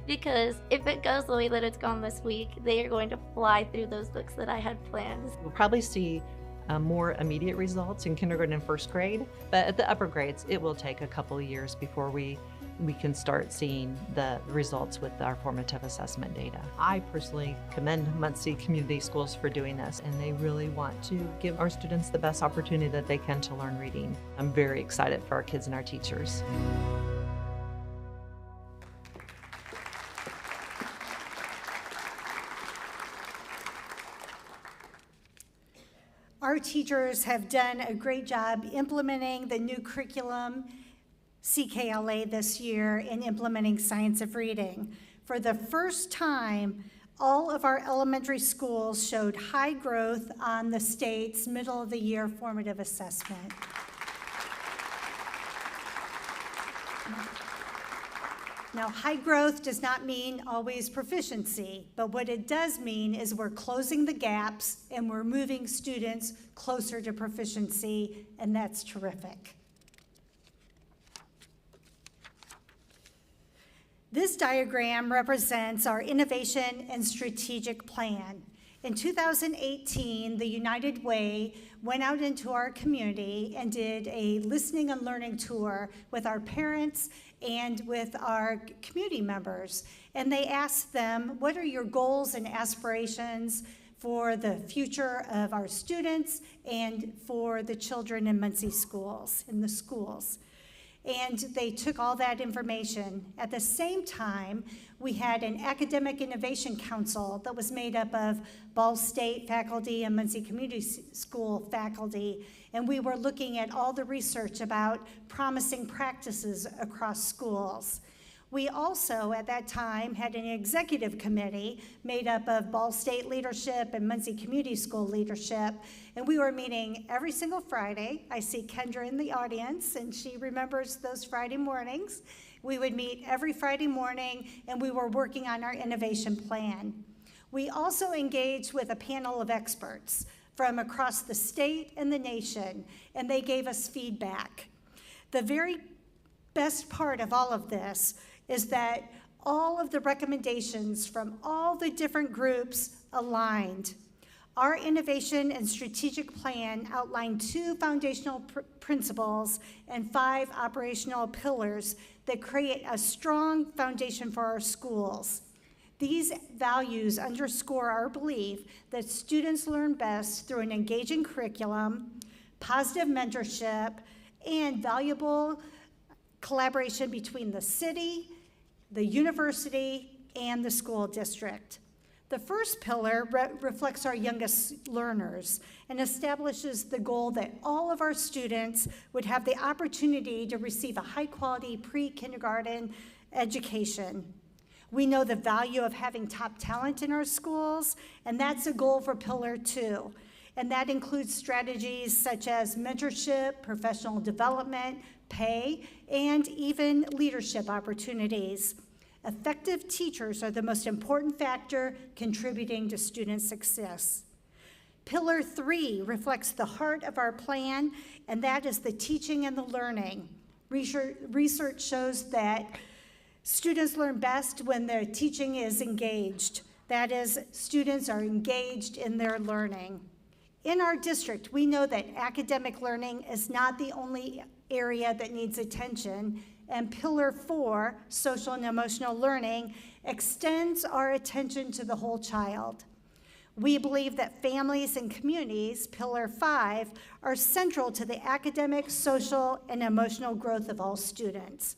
because if it goes the way that it's gone this week, they are going to fly through those books that I had planned. We'll probably see more immediate results in kindergarten and first grade, but at the upper grades, it will take a couple of years before we can start seeing the results with our formative assessment data. I personally commend Muncie Community Schools for doing this, and they really want to give our students the best opportunity that they can to learn reading. I'm very excited for our kids and our teachers. Our teachers have done a great job implementing the new curriculum, CKLA, this year in implementing Science of Reading. For the first time, all of our elementary schools showed high growth on the state's middle of the year formative assessment. Now, high growth does not mean always proficiency, but what it does mean is we're closing the gaps and we're moving students closer to proficiency, and that's terrific. This diagram represents our innovation and strategic plan. In 2018, the United Way went out into our community and did a listening and learning tour with our parents and with our community members. And they asked them, what are your goals and aspirations for the future of our students and for the children in Muncie schools, in the schools? And they took all that information. At the same time, we had an academic innovation council that was made up of Ball State faculty and Muncie Community School faculty, and we were looking at all the research about promising practices across schools. We also, at that time, had an executive committee made up of Ball State leadership and Muncie Community School leadership, and we were meeting every single Friday. I see Kendra in the audience, and she remembers those Friday mornings. We would meet every Friday morning, and we were working on our innovation plan. We also engaged with a panel of experts from across the state and the nation, and they gave us feedback. The very best part of all of this is that all of the recommendations from all the different groups aligned. Our innovation and strategic plan outlined 2 foundational principles and 5 operational pillars that create a strong foundation for our schools. These values underscore our belief that students learn best through an engaging curriculum, positive mentorship, and valuable collaboration between the city, the university, and the school district. The first pillar reflects our youngest learners and establishes the goal that all of our students would have the opportunity to receive a high-quality pre-kindergarten education. We know the value of having top talent in our schools, and that's a goal for Pillar 2. And that includes strategies such as mentorship, professional development, pay, and even leadership opportunities. Effective teachers are the most important factor contributing to student success. Pillar 3 reflects the heart of our plan, and that is the teaching and the learning. Research shows that students learn best when their teaching is engaged. That is, students are engaged in their learning. In our district, we know that academic learning is not the only area that needs attention, and Pillar 4, social and emotional learning, extends our attention to the whole child. We believe that families and communities, Pillar 5, are central to the academic, social, and emotional growth of all students.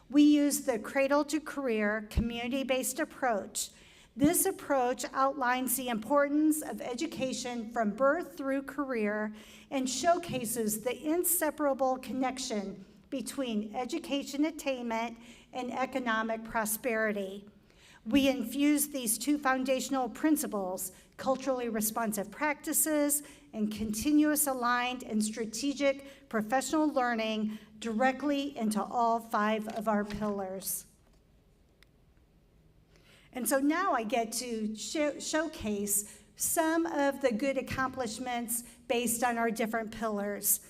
We use the cradle to career, community-based approach This approach outlines the importance of education from birth through career and showcases the inseparable connection between education attainment and economic prosperity. We infuse these two foundational principles, culturally responsive practices and continuous aligned and strategic professional learning, directly into all 5 of our pillars. And so now I get to showcase some of the good accomplishments based on our different pillars.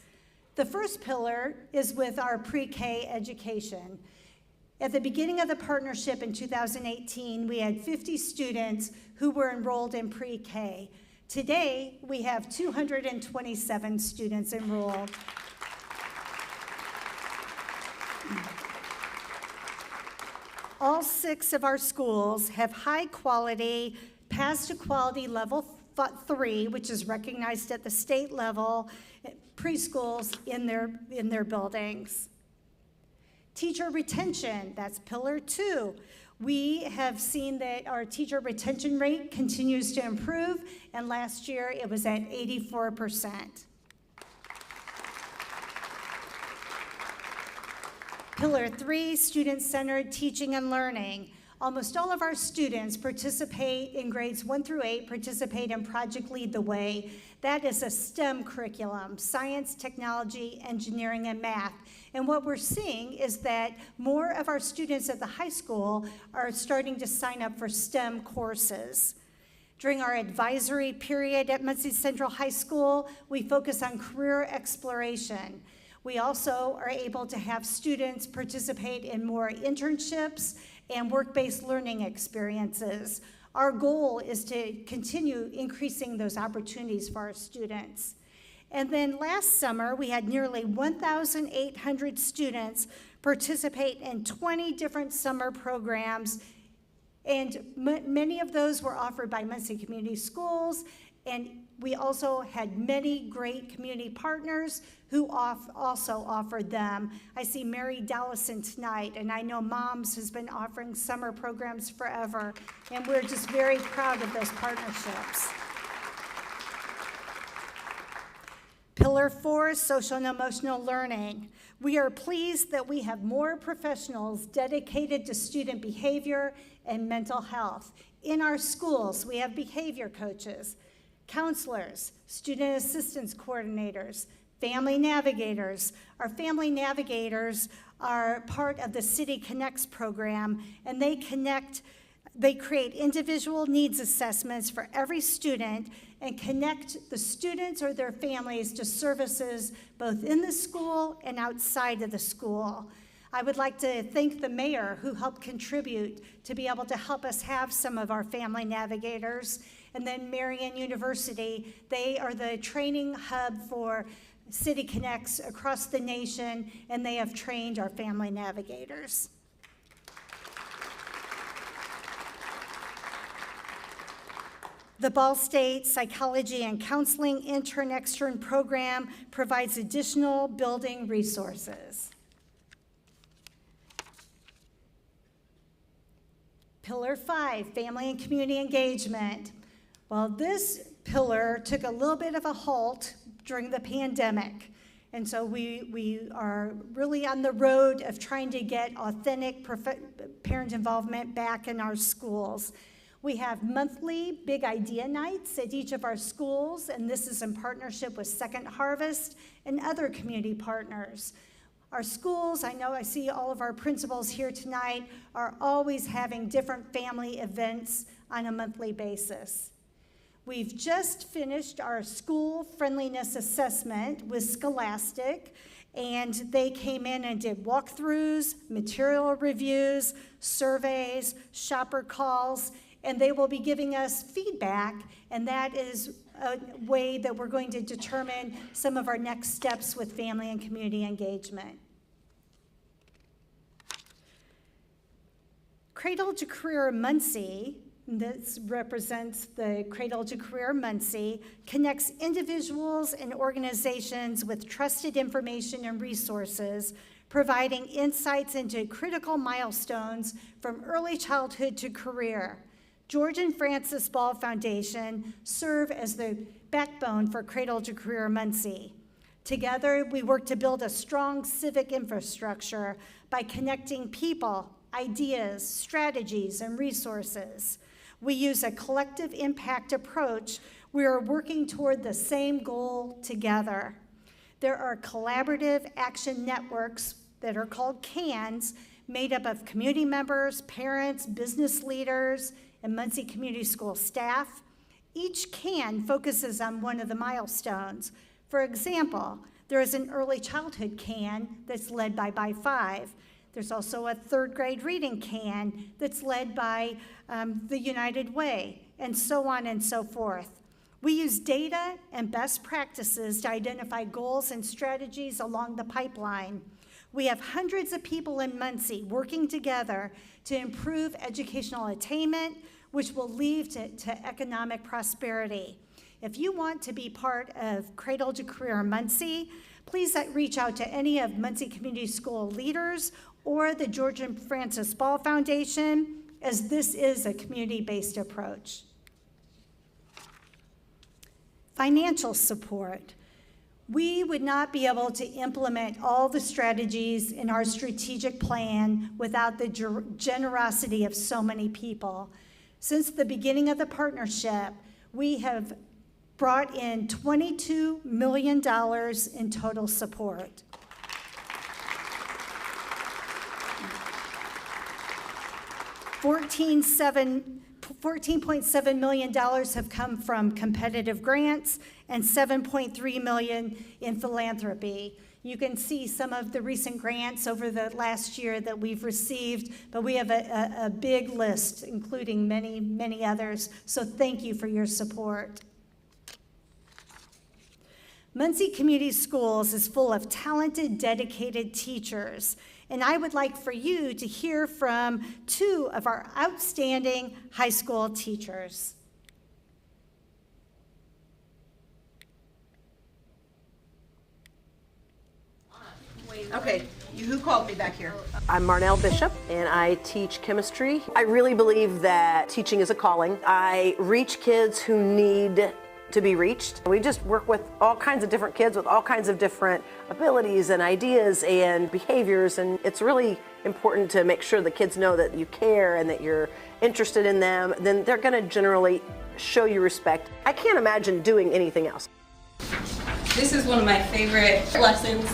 The first pillar is with our pre-K education. At the beginning of the partnership in 2018, we had 50 students who were enrolled in pre-K. Today, we have 227 students enrolled. All 6 of our schools have high quality, pass to quality level 3, which is recognized at the state level, preschools in their buildings. Teacher retention, that's pillar 2. We have seen that our teacher retention rate continues to improve, and last year it was at 84%. Pillar 3, student-centered teaching and learning. Almost all of our students participate in grades 1 through 8, participate in Project Lead the Way. That is a STEM curriculum, science, technology, engineering, and math. And what we're seeing is that more of our students at the high school are starting to sign up for STEM courses. During our advisory period at Muncie Central High School, we focus on career exploration. We also are able to have students participate in more internships and work-based learning experiences. Our goal is to continue increasing those opportunities for our students. And then last summer, we had nearly 1,800 students participate in 20 different summer programs, and many of those were offered by Muncie Community Schools, and we also had many great community partners who also offered them. I see Mary Dallison tonight, and I know Moms has been offering summer programs forever, and we're just very proud of those partnerships. Pillar 4, social and emotional learning. We are pleased that we have more professionals dedicated to student behavior and mental health. In our schools, we have behavior coaches, counselors, student assistance coordinators, family navigators. Our family navigators are part of the City Connects program, and they create individual needs assessments for every student and connect the students or their families to services both in the school and outside of the school. I would like to thank the mayor who helped contribute to be able to help us have some of our family navigators. And then Marian University, they are the training hub for City Connects across the nation, and they have trained our family navigators. The Ball State Psychology and Counseling Intern-Extern program provides additional building resources. Pillar 5, family and community engagement. Well, this pillar took a little bit of a halt during the pandemic. And so we are really on the road of trying to get authentic parent involvement back in our schools. We have monthly big idea nights at each of our schools, and this is in partnership with Second Harvest and other community partners. Our schools, I know I see all of our principals here tonight, are always having different family events on a monthly basis. We've just finished our school friendliness assessment with Scholastic, and they came in and did walkthroughs, material reviews, surveys, shopper calls, and they will be giving us feedback, and that is a way that we're going to determine some of our next steps with family and community engagement. Cradle to Career Muncie, this represents the Cradle to Career Muncie, connects individuals and organizations with trusted information and resources, providing insights into critical milestones from early childhood to career. George and Frances Ball Foundation serve as the backbone for Cradle to Career Muncie. Together, we work to build a strong civic infrastructure by connecting people, ideas, strategies, and resources. We use a collective impact approach. We are working toward the same goal together. There are collaborative action networks that are called CANs, made up of community members, parents, business leaders, and Muncie Community School staff. Each CAN focuses on one of the milestones. For example, there is an early childhood CAN that's led by By5. There's also a third grade reading CAN that's led by the United Way, and so on and so forth. We use data and best practices to identify goals and strategies along the pipeline. We have hundreds of people in Muncie working together to improve educational attainment, which will lead to economic prosperity. If you want to be part of Cradle to Career Muncie, please reach out to any of Muncie Community School leaders or the George and Frances Ball Foundation, as this is a community-based approach. Financial support. We would not be able to implement all the strategies in our strategic plan without the generosity of so many people. Since the beginning of the partnership, we have brought in $22 million in total support. $14.7 million have come from competitive grants and $7.3 million in philanthropy. You can see some of the recent grants over the last year that we've received, but we have a big list, including many, many others, so thank you for your support. Muncie Community Schools is full of talented, dedicated teachers, and I would like for you to hear from two of our outstanding high school teachers. Okay, who called me back here? I'm Marnell Bishop, and I teach chemistry. I really believe that teaching is a calling. I reach kids who need to be reached. We just work with all kinds of different kids with all kinds of different abilities and ideas and behaviors, and it's really important to make sure the kids know that you care and that you're interested in them. Then they're going to generally show you respect. I can't imagine doing anything else. This is one of my favorite lessons.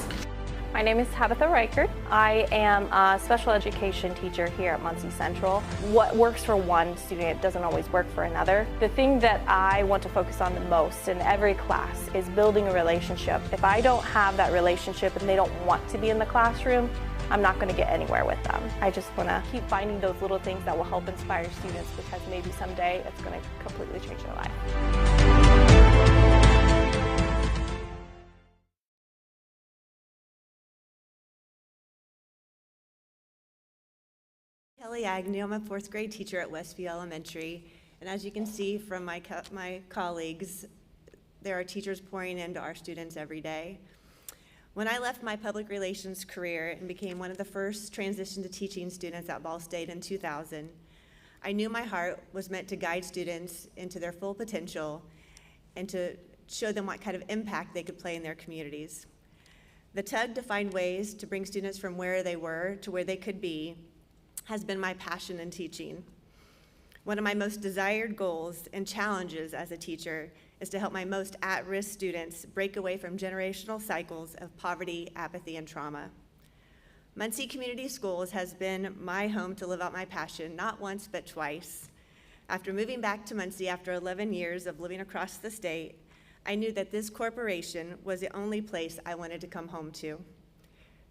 My name is Tabitha Reichert. I am a special education teacher here at Muncie Central. What works for one student doesn't always work for another. The thing that I want to focus on the most in every class is building a relationship. If I don't have that relationship and they don't want to be in the classroom, I'm not going to get anywhere with them. I just want to keep finding those little things that will help inspire students, because maybe someday it's going to completely change their life. Kelly Agnew. I'm a fourth grade teacher at Westview Elementary, and as you can see from my colleagues, there are teachers pouring into our students every day. When I left my public relations career and became one of the first transition to teaching students at Ball State in 2000, I knew my heart was meant to guide students into their full potential and to show them what kind of impact they could play in their communities. The tug to find ways to bring students from where they were to where they could be has been my passion in teaching. One of my most desired goals and challenges as a teacher is to help my most at-risk students break away from generational cycles of poverty, apathy, and trauma. Muncie Community Schools has been my home to live out my passion, not once, but twice. After moving back to Muncie after 11 years of living across the state, I knew that this corporation was the only place I wanted to come home to.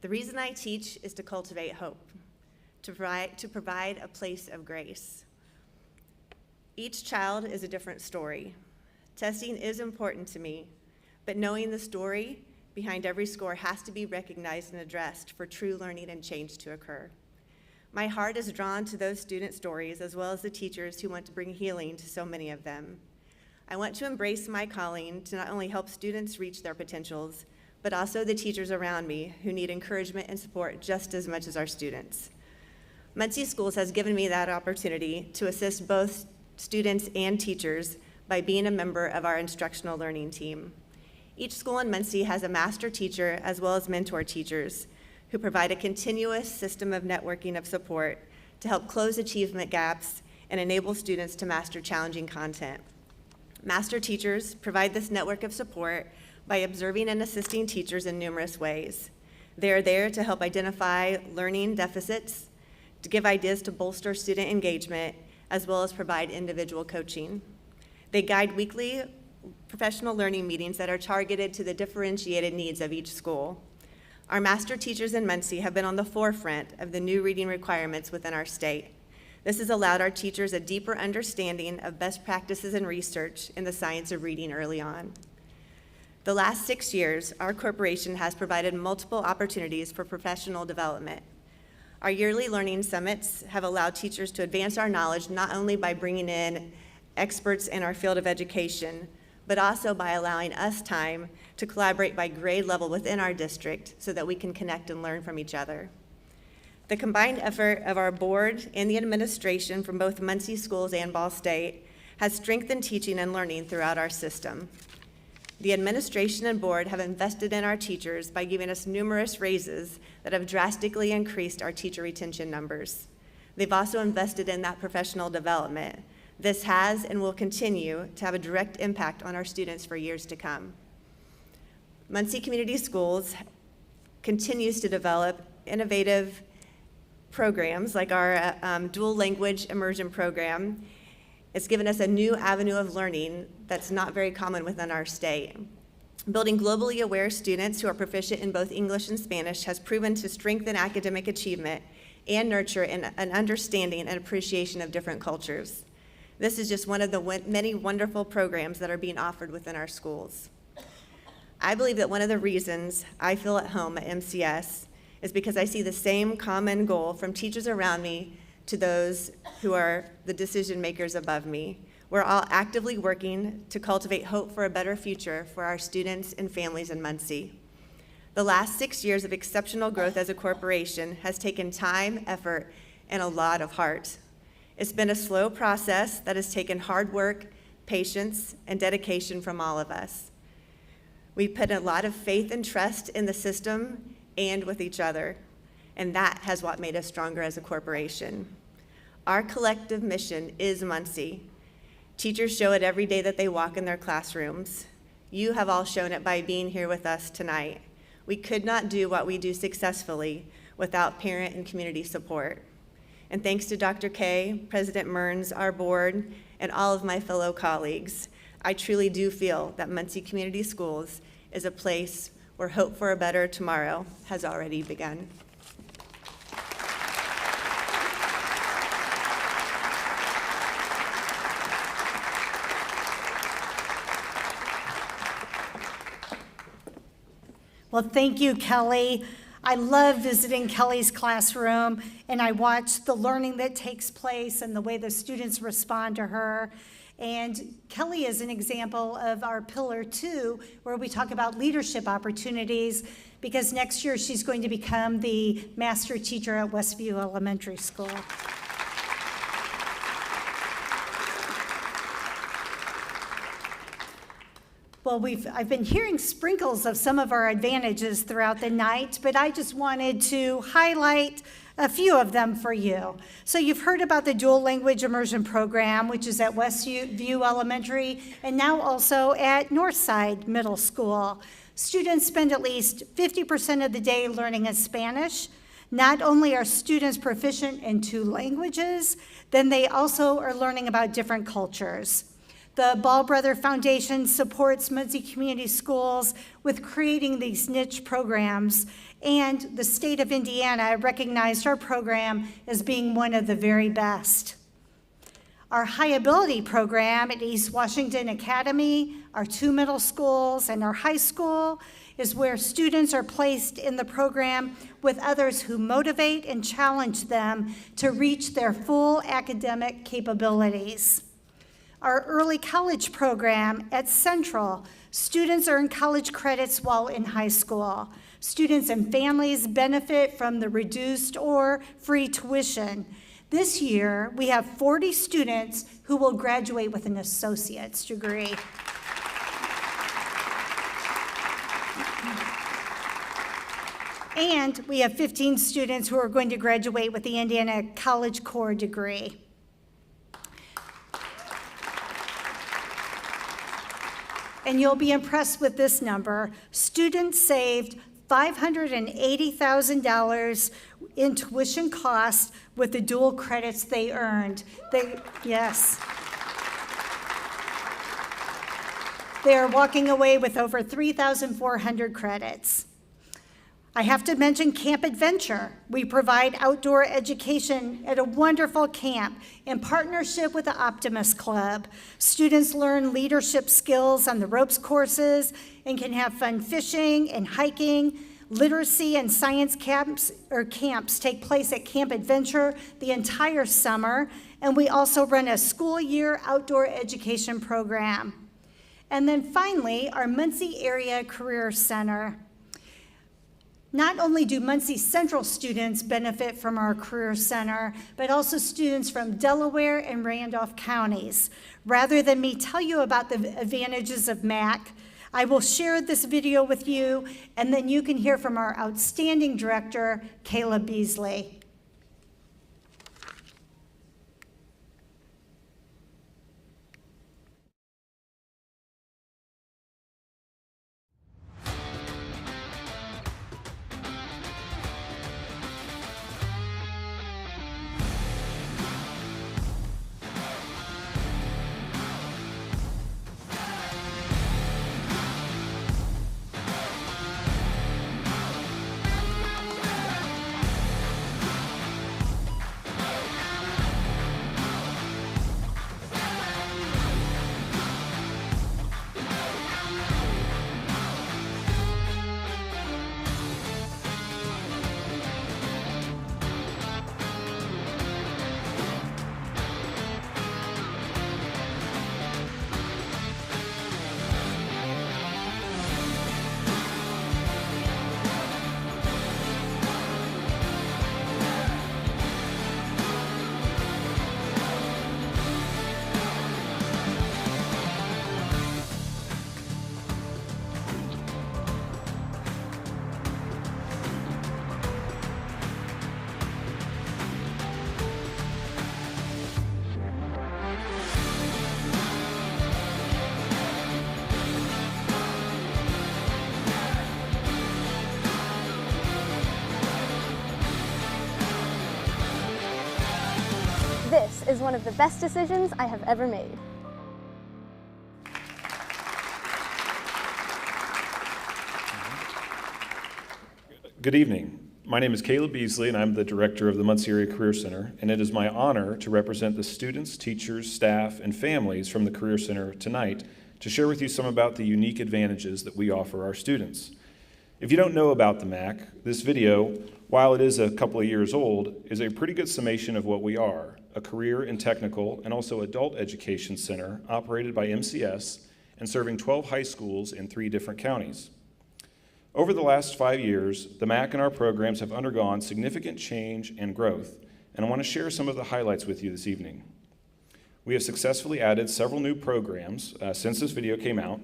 The reason I teach is to cultivate hope, to provide a place of grace. Each child is a different story. Testing is important to me, but knowing the story behind every score has to be recognized and addressed for true learning and change to occur. My heart is drawn to those student stories as well as the teachers who want to bring healing to so many of them. I want to embrace my calling to not only help students reach their potentials, but also the teachers around me who need encouragement and support just as much as our students. Muncie Schools has given me that opportunity to assist both students, and teachers by being a member of our instructional learning team. Each school in Muncie has a master teacher as well as mentor teachers who provide a continuous system of networking of support to help close achievement gaps and enable students to master challenging content. Master teachers provide this network of support by observing and assisting teachers in numerous ways. They are there to help identify learning deficits, to give ideas to bolster student engagement, as well as provide individual coaching. They guide weekly professional learning meetings that are targeted to the differentiated needs of each school. Our master teachers in Muncie have been on the forefront of the new reading requirements within our state. This has allowed our teachers a deeper understanding of best practices and research in the science of reading early on. The last 6 years, our corporation has provided multiple opportunities for professional development. Our yearly learning summits have allowed teachers to advance our knowledge not only by bringing in experts in our field of education, but also by allowing us time to collaborate by grade level within our district so that we can connect and learn from each other. The combined effort of our board and the administration from both Muncie schools and Ball State has strengthened teaching and learning throughout our system. The administration and board have invested in our teachers by giving us numerous raises that have drastically increased our teacher retention numbers. They've also invested in that professional development. This has and will continue to have a direct impact on our students for years to come. Muncie Community Schools continues to develop innovative programs like our dual language immersion program. It's given us a new avenue of learning that's not very common within our state. Building globally aware students who are proficient in both English and Spanish has proven to strengthen academic achievement and nurture an understanding and appreciation of different cultures. This is just one of the many wonderful programs that are being offered within our schools. I believe that one of the reasons I feel at home at MCS is because I see the same common goal from teachers around me to those who are the decision makers above me. We're all actively working to cultivate hope for a better future for our students and families in Muncie. The last 6 years of exceptional growth as a corporation has taken time, effort, and a lot of heart. It's been a slow process that has taken hard work, patience, and dedication from all of us. We put a lot of faith and trust in the system and with each other, and that has what made us stronger as a corporation. Our collective mission is Muncie. Teachers show it every day that they walk in their classrooms. You have all shown it by being here with us tonight. We could not do what we do successfully without parent and community support. And thanks to Dr. K, President Mearns, our board, and all of my fellow colleagues, I truly do feel that Muncie Community Schools is a place where hope for a better tomorrow has already begun. Well, thank you, Kelly. I love visiting Kelly's classroom, and I watch the learning that takes place and the way the students respond to her. And Kelly is an example of our Pillar 2, where we talk about leadership opportunities, because next year she's going to become the master teacher at Westview Elementary School. Well, I've been hearing sprinkles of some of our advantages throughout the night, but I just wanted to highlight a few of them for you. So you've heard about the dual language immersion program, which is at Westview Elementary and now also at Northside Middle School. Students spend at least 50% of the day learning in Spanish. Not only are students proficient in 2 languages, then they also are learning about different cultures. The Ball Brother Foundation supports Muncie Community Schools with creating these niche programs, and the state of Indiana recognized our program as being one of the very best. Our High Ability program at East Washington Academy, our 2 middle schools, and our high school is where students are placed in the program with others who motivate and challenge them to reach their full academic capabilities. Our early college program at Central, students earn college credits while in high school. Students and families benefit from the reduced or free tuition. This year, we have 40 students who will graduate with an associate's degree. And we have 15 students who are going to graduate with the Indiana College Core degree. And you'll be impressed with this number. Students saved $580,000 in tuition costs with the dual credits they earned. Yes. They are walking away with over 3,400 credits. I have to mention Camp Adventure. We provide outdoor education at a wonderful camp in partnership with the Optimist Club. Students learn leadership skills on the ropes courses and can have fun fishing and hiking. Literacy and science camps take place at Camp Adventure the entire summer, and we also run a school year outdoor education program. And then finally, our Muncie Area Career Center. Not only do Muncie Central students benefit from our Career Center, but also students from Delaware and Randolph counties. Rather than me tell you about the advantages of MAC, I will share this video with you, and then you can hear from our outstanding director, Kayla Beasley. This is one of the best decisions I have ever made. Good evening. My name is Caleb Beasley, and I'm the director of the Muncie Area Career Center, and it is my honor to represent the students, teachers, staff, and families from the Career Center tonight to share with you some about the unique advantages that we offer our students. If you don't know about the MAC, this video, while it is a couple of years old, is a pretty good summation of what we are, a career and technical and also adult education center operated by MCS and serving 12 high schools in 3 different counties. Over the last 5 years, the MAC and our programs have undergone significant change and growth, and I want to share some of the highlights with you this evening. We have successfully added several new programs since this video came out.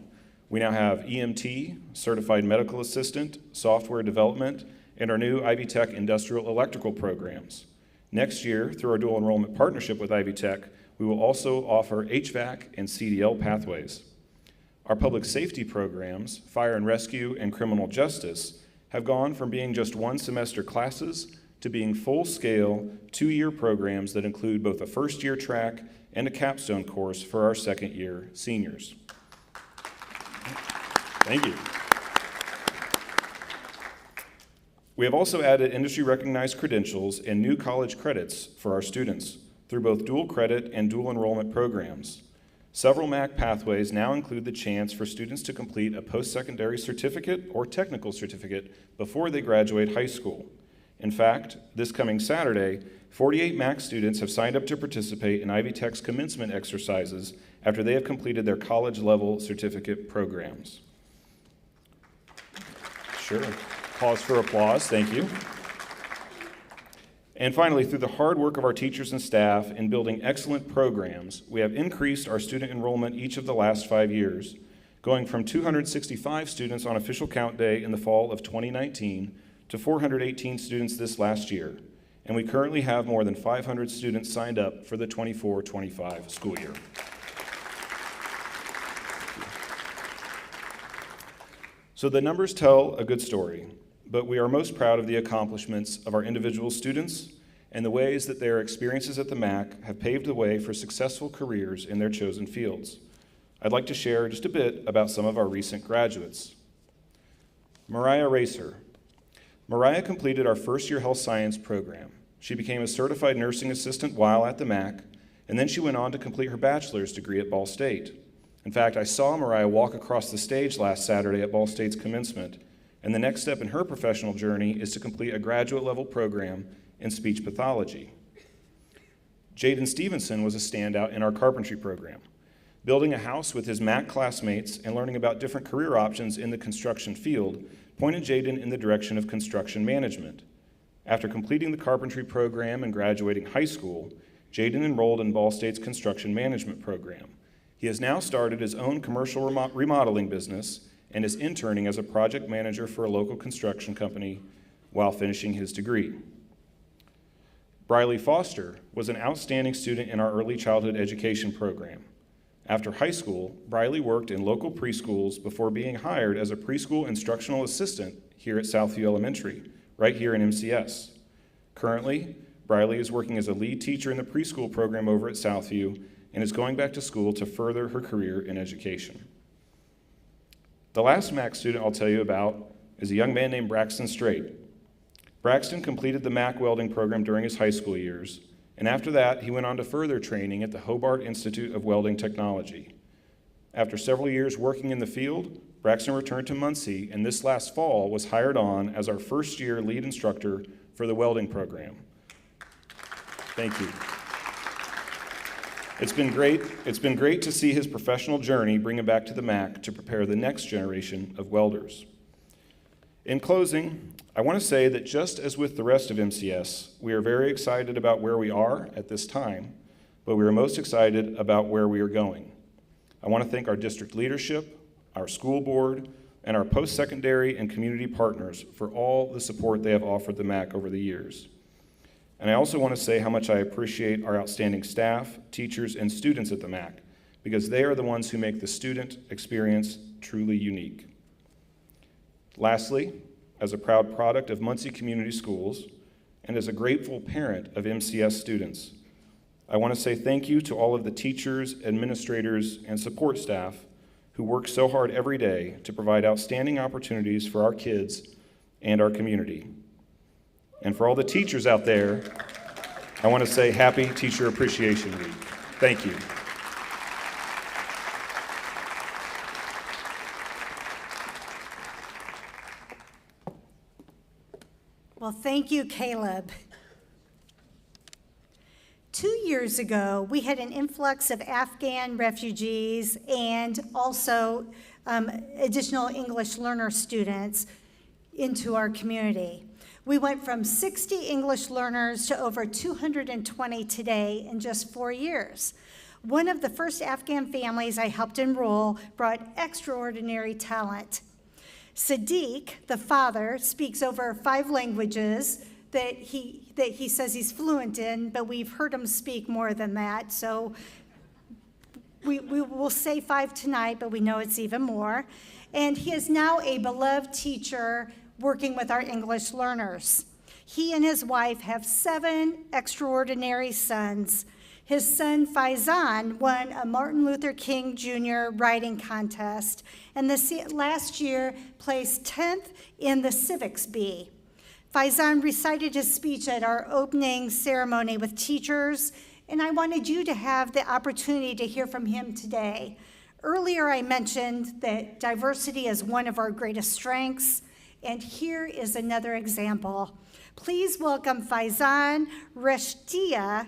We now have EMT, Certified Medical Assistant, Software Development, and our new Ivy Tech Industrial Electrical programs. Next year, through our dual enrollment partnership with Ivy Tech, we will also offer HVAC and CDL pathways. Our public safety programs, fire and rescue and criminal justice, have gone from being just 1-semester classes to being full-scale 2-year programs that include both a first-year track and a capstone course for our second-year seniors. Thank you. We have also added industry-recognized credentials and new college credits for our students through both dual credit and dual enrollment programs. Several MAC pathways now include the chance for students to complete a post-secondary certificate or technical certificate before they graduate high school. In fact, this coming Saturday, 48 MAC students have signed up to participate in Ivy Tech's commencement exercises after they have completed their college-level certificate programs. Sure. Pause for applause. Thank you. And finally, through the hard work of our teachers and staff in building excellent programs, we have increased our student enrollment each of the last 5 years, going from 265 students on official count day in the fall of 2019 to 418 students this last year. And we currently have more than 500 students signed up for the 24-25 school year. So the numbers tell a good story, but we are most proud of the accomplishments of our individual students and the ways that their experiences at the MAC have paved the way for successful careers in their chosen fields. I'd like to share just a bit about some of our recent graduates. Mariah Racer. Mariah completed our first-year health science program. She became a certified nursing assistant while at the MAC, and then she went on to complete her bachelor's degree at Ball State. In fact, I saw Mariah walk across the stage last Saturday at Ball State's commencement, and the next step in her professional journey is to complete a graduate-level program in speech pathology. Jaden Stevenson was a standout in our carpentry program. Building a house with his MAC classmates and learning about different career options in the construction field pointed Jaden in the direction of construction management. After completing the carpentry program and graduating high school, Jaden enrolled in Ball State's construction management program. He has now started his own commercial remodeling business and is interning as a project manager for a local construction company while finishing his degree. Briley Foster was an outstanding student in our early childhood education program. After high school, Briley worked in local preschools before being hired as a preschool instructional assistant here at Southview Elementary, right here in MCS. Currently, Briley is working as a lead teacher in the preschool program over at Southview and is going back to school to further her career in education. The last MAC student I'll tell you about is a young man named Braxton Strait. Braxton completed the MAC welding program during his high school years, and after that, he went on to further training at the Hobart Institute of Welding Technology. After several years working in the field, Braxton returned to Muncie, and this last fall was hired on as our first-year lead instructor for the welding program. Thank you. It's been great to see his professional journey bring him back to the MAC to prepare the next generation of welders. In closing, I want to say that just as with the rest of MCS, we are very excited about where we are at this time, but we are most excited about where we are going. I want to thank our district leadership, our school board, and our post-secondary and community partners for all the support they have offered the MAC over the years. And I also want to say how much I appreciate our outstanding staff, teachers, and students at the MAC, because they are the ones who make the student experience truly unique. Lastly, as a proud product of Muncie Community Schools, and as a grateful parent of MCS students, I want to say thank you to all of the teachers, administrators, and support staff who work so hard every day to provide outstanding opportunities for our kids and our community. And for all the teachers out there, I want to say Happy Teacher Appreciation Week. Thank you. Well, thank you, Caleb. 2 years ago, we had an influx of Afghan refugees and also additional English learner students into our community. We went from 60 English learners to over 220 today in just 4 years. One of the first Afghan families I helped enroll brought extraordinary talent. Sadiq, the father, speaks over 5 languages that he says he's fluent in, but we've heard him speak more than that. So we will say 5 tonight, but we know it's even more. And he is now a beloved teacher working with our English learners. He and his wife have 7 extraordinary sons. His son Faizan won a Martin Luther King Jr. writing contest, and last year placed 10th in the Civics Bee. Faizan recited his speech at our opening ceremony with teachers, and I wanted you to have the opportunity to hear from him today. Earlier I mentioned that diversity is one of our greatest strengths, and here is another example. Please welcome Faizan Reshtia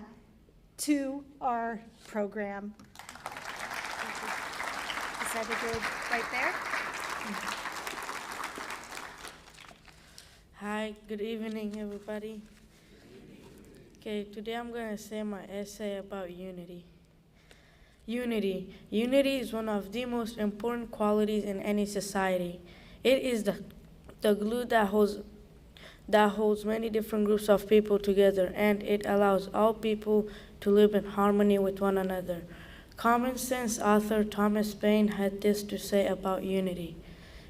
to our program. Is that a good right there? Hi, good evening, everybody. Okay, today I'm going to say my essay about unity. Unity. Unity is one of the most important qualities in any society. It is the glue that holds many different groups of people together, and it allows all people to live in harmony with one another. Common sense author Thomas Paine had this to say about unity.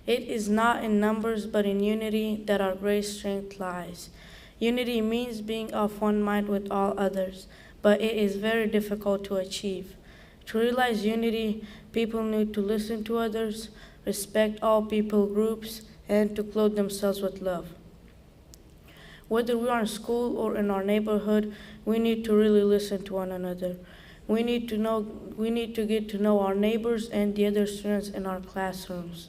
It is not in numbers, but in unity that our great strength lies. Unity means being of one mind with all others, but it is very difficult to achieve. To realize unity, people need to listen to others, respect all people groups, and to clothe themselves with love. Whether we are in school or in our neighborhood, we need to really listen to one another. We need to get to know our neighbors and the other students in our classrooms.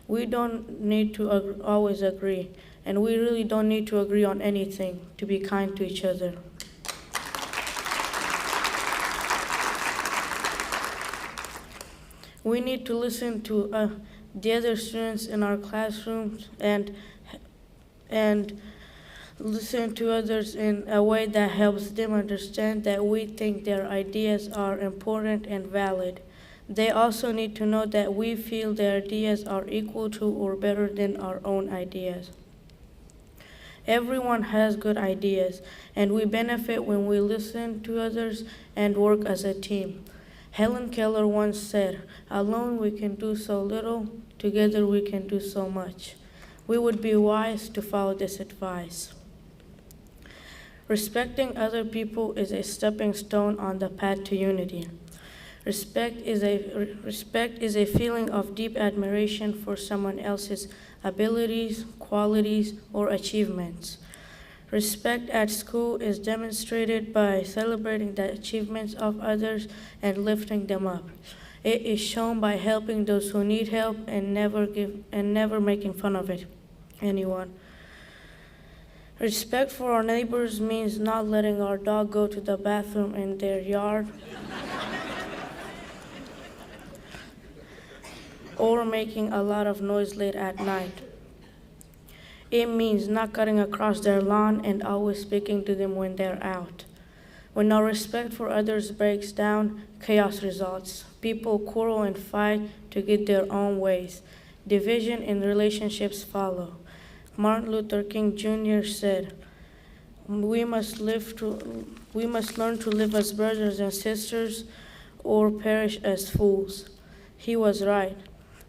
We don't need to always agree, and we really don't need to agree on anything to be kind to each other. We need to listen to the other students in our classrooms and listen to others in a way that helps them understand that we think their ideas are important and valid. They also need to know that we feel their ideas are equal to or better than our own ideas. Everyone has good ideas, and we benefit when we listen to others and work as a team. Helen Keller once said, "Alone we can do so little, together we can do so much." We would be wise to follow this advice. Respecting other people is a stepping stone on the path to unity. Respect is a feeling of deep admiration for someone else's abilities, qualities, or achievements. Respect at school is demonstrated by celebrating the achievements of others and lifting them up. It is shown by helping those who need help and never making fun of anyone. Respect for our neighbors means not letting our dog go to the bathroom in their yard or making a lot of noise late at night. It means not cutting across their lawn and always speaking to them when they're out. When our respect for others breaks down, chaos results. People quarrel and fight to get their own ways. Division in relationships follow. Martin Luther King Jr. said, we must learn to live as brothers and sisters or perish as fools." He was right,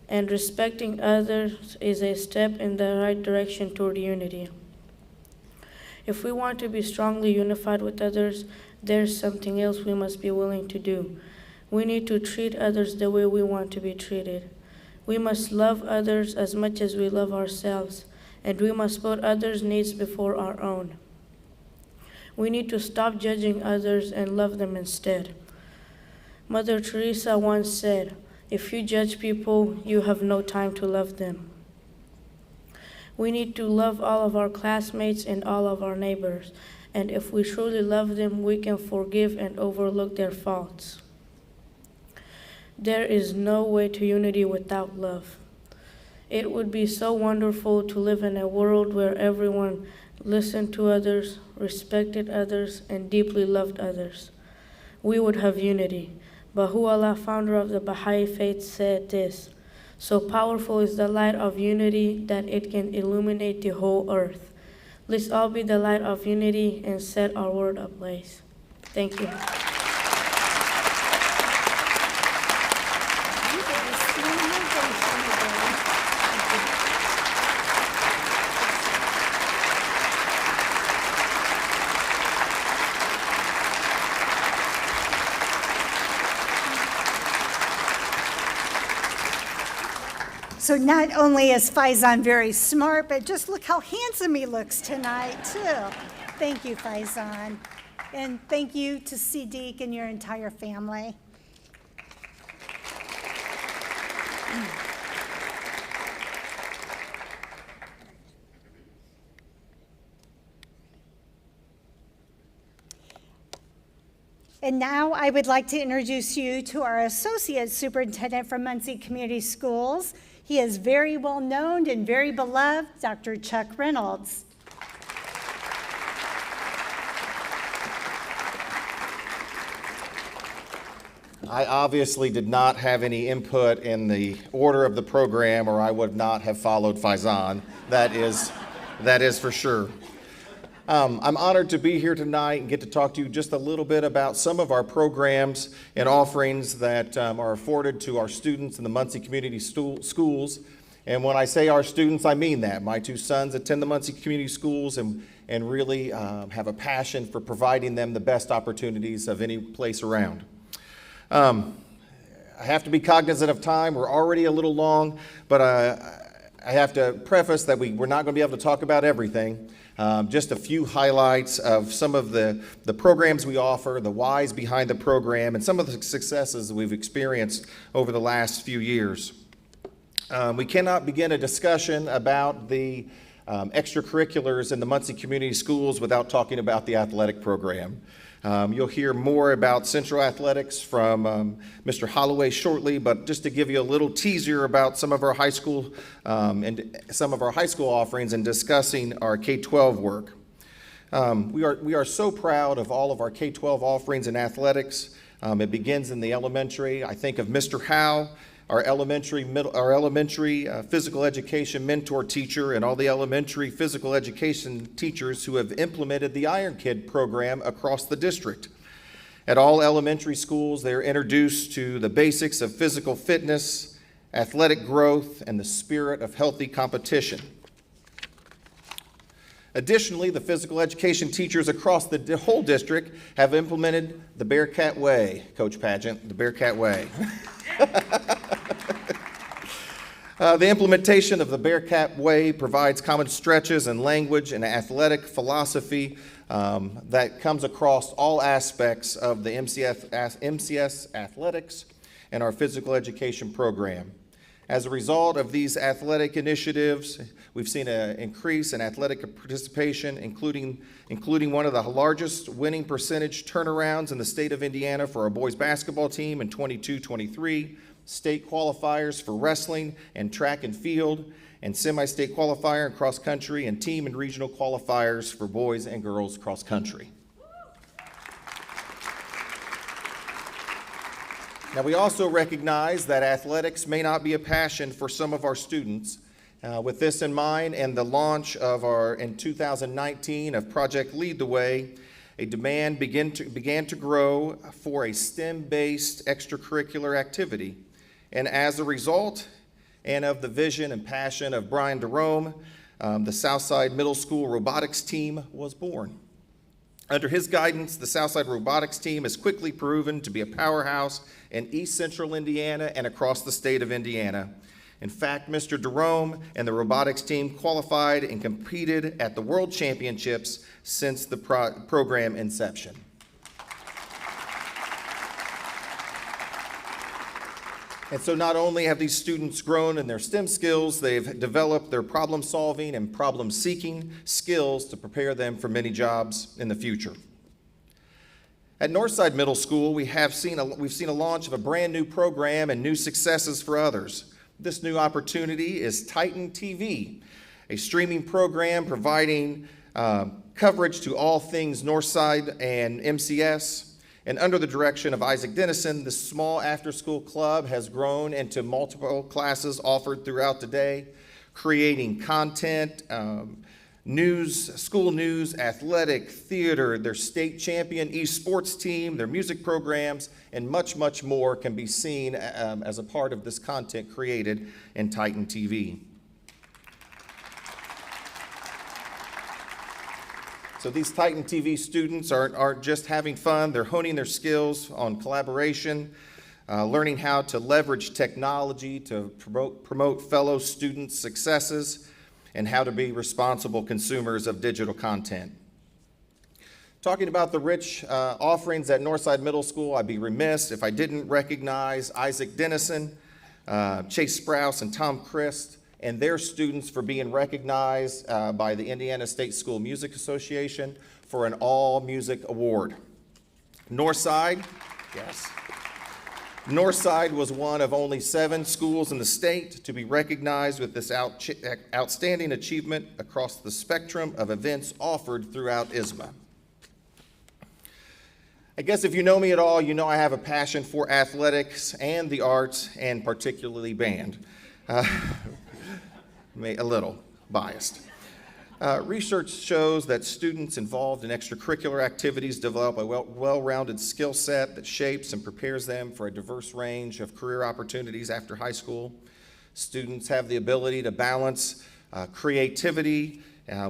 and respecting others is a step in the right direction toward unity. If we want to be strongly unified with others, there's something else we must be willing to do. We need to treat others the way we want to be treated. We must love others as much as we love ourselves, and we must put others' needs before our own. We need to stop judging others and love them instead. Mother Teresa once said, "If you judge people, you have no time to love them." We need to love all of our classmates and all of our neighbors, and if we truly love them, we can forgive and overlook their faults. There is no way to unity without love. It would be so wonderful to live in a world where everyone listened to others, respected others, and deeply loved others. We would have unity. Baha'u'llah, founder of the Baha'i faith, said this, "So powerful is the light of unity that it can illuminate the whole earth." Let's all be the light of unity and set our world ablaze. Thank you. So not only is Faizan very smart, but just look how handsome he looks tonight, too. Thank you, Faizan. And thank you to Siddiq and your entire family. And now I would like to introduce you to our Associate Superintendent from Muncie Community Schools. He is very well known and very beloved, Dr. Chuck Reynolds. I obviously did not have any input in the order of the program, or I would not have followed Faizan. That is for sure. I'm honored to be here tonight and get to talk to you just a little bit about some of our programs and offerings that are afforded to our students in the Muncie Community Schools. And when I say our students, I mean that. My two sons attend the Muncie Community Schools and really have a passion for providing them the best opportunities of any place around. I have to be cognizant of time. We're already a little long, but I have to preface that we're not going to be able to talk about everything. Just a few highlights of some of the programs we offer, the whys behind the program, and some of the successes we've experienced over the last few years. We cannot begin a discussion about the extracurriculars in the Muncie Community Schools without talking about the athletic program. You'll hear more about Central Athletics from Mr. Holloway shortly, but just to give you a little teaser about some of our high school offerings and discussing our K-12 work. We are so proud of all of our K-12 offerings in athletics. It begins in the elementary. I think of Mr. Howe, our elementary physical education mentor teacher, and all the elementary physical education teachers who have implemented the Iron Kid program across the district. At all elementary schools, they are introduced to the basics of physical fitness, athletic growth, and the spirit of healthy competition. Additionally, the physical education teachers across the whole district have implemented the Bearcat Way, Coach Pageant, the Bearcat Way. The implementation of the Bearcat Way provides common stretches and language and athletic philosophy that comes across all aspects of the MCS athletics and our physical education program. As a result of these athletic initiatives, we've seen an increase in athletic participation, including one of the largest winning percentage turnarounds in the state of Indiana for our boys basketball team in 22-23, state qualifiers for wrestling and track and field, and semi-state qualifier in cross country, and team and regional qualifiers for boys and girls cross country. Now, we also recognize that athletics may not be a passion for some of our students. With this in mind and the launch of in 2019 of Project Lead the Way, a demand began to grow for a STEM-based extracurricular activity. And as a result, and of the vision and passion of Brian Jerome, the Southside Middle School robotics team was born. Under his guidance, the Southside robotics team has quickly proven to be a powerhouse in East Central Indiana and across the state of Indiana. In fact, Mr. Jerome and the robotics team qualified and competed at the World Championships since the program inception. And so not only have these students grown in their STEM skills, they've developed their problem solving and problem seeking skills to prepare them for many jobs in the future. At Northside Middle School, we've seen a launch of a brand new program and new successes for others. This new opportunity is Titan TV, a streaming program providing coverage to all things Northside and MCS. And under the direction of Isaac Dennison, this small after-school club has grown into multiple classes offered throughout the day, creating content, news, school news, athletic, theater, their state champion esports team, their music programs, and much, much more can be seen as a part of this content created in Titan TV. So these Titan TV students aren't just having fun, they're honing their skills on collaboration, learning how to leverage technology to promote fellow students' successes, and how to be responsible consumers of digital content. Talking about the rich offerings at Northside Middle School, I'd be remiss if I didn't recognize Isaac Dennison, Chase Sprouse, and Tom Christ, and their students for being recognized by the Indiana State School Music Association for an All Music Award. Northside, yes. Northside was one of only 7 schools in the state to be recognized with this outstanding achievement across the spectrum of events offered throughout ISMA. I guess if you know me at all, you know I have a passion for athletics and the arts, and particularly band. A little biased. Research shows that students involved in extracurricular activities develop a well-rounded skill set that shapes and prepares them for a diverse range of career opportunities after high school. Students have the ability to balance creativity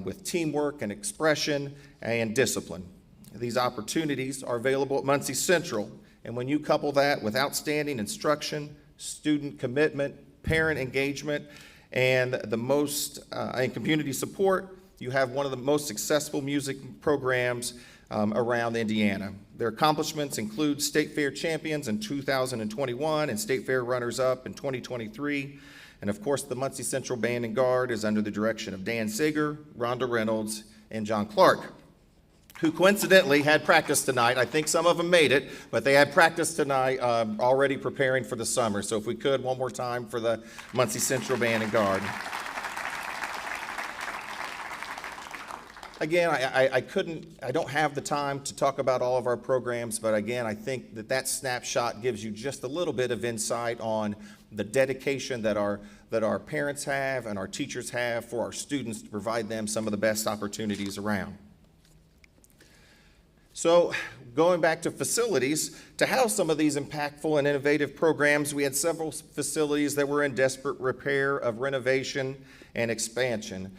with teamwork and expression and discipline. These opportunities are available at Muncie Central, and when you couple that with outstanding instruction, student commitment, parent engagement, and and community support, you have one of the most successful music programs around Indiana. Their accomplishments include State Fair champions in 2021 and State Fair runners-up in 2023. And of course, the Muncie Central Band and Guard is under the direction of Dan Sager, Rhonda Reynolds, and John Clark, who coincidentally had practice tonight. I think some of them made it, but they had practice tonight already preparing for the summer. So if we could, one more time for the Muncie Central Band and Guard. Again, I don't have the time to talk about all of our programs, but again, I think that snapshot gives you just a little bit of insight on the dedication that our parents have and our teachers have for our students to provide them some of the best opportunities around. So going back to facilities, to house some of these impactful and innovative programs, we had several facilities that were in desperate repair of renovation and expansion.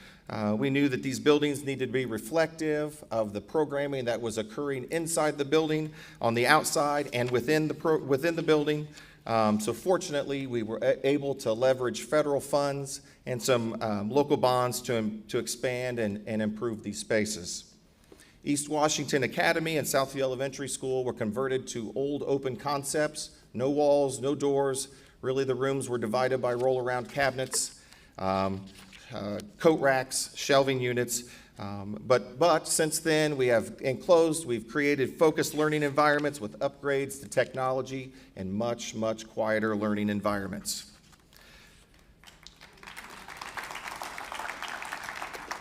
We knew that these buildings needed to be reflective of the programming that was occurring inside the building, on the outside, and within the building. So fortunately, we were able to leverage federal funds and some local bonds to expand and improve these spaces. East Washington Academy and Southview Elementary School were converted to old open concepts, no walls, no doors. Really, the rooms were divided by roll-around cabinets, coat racks, shelving units. But since then, we've created focused learning environments with upgrades to technology and much, much quieter learning environments.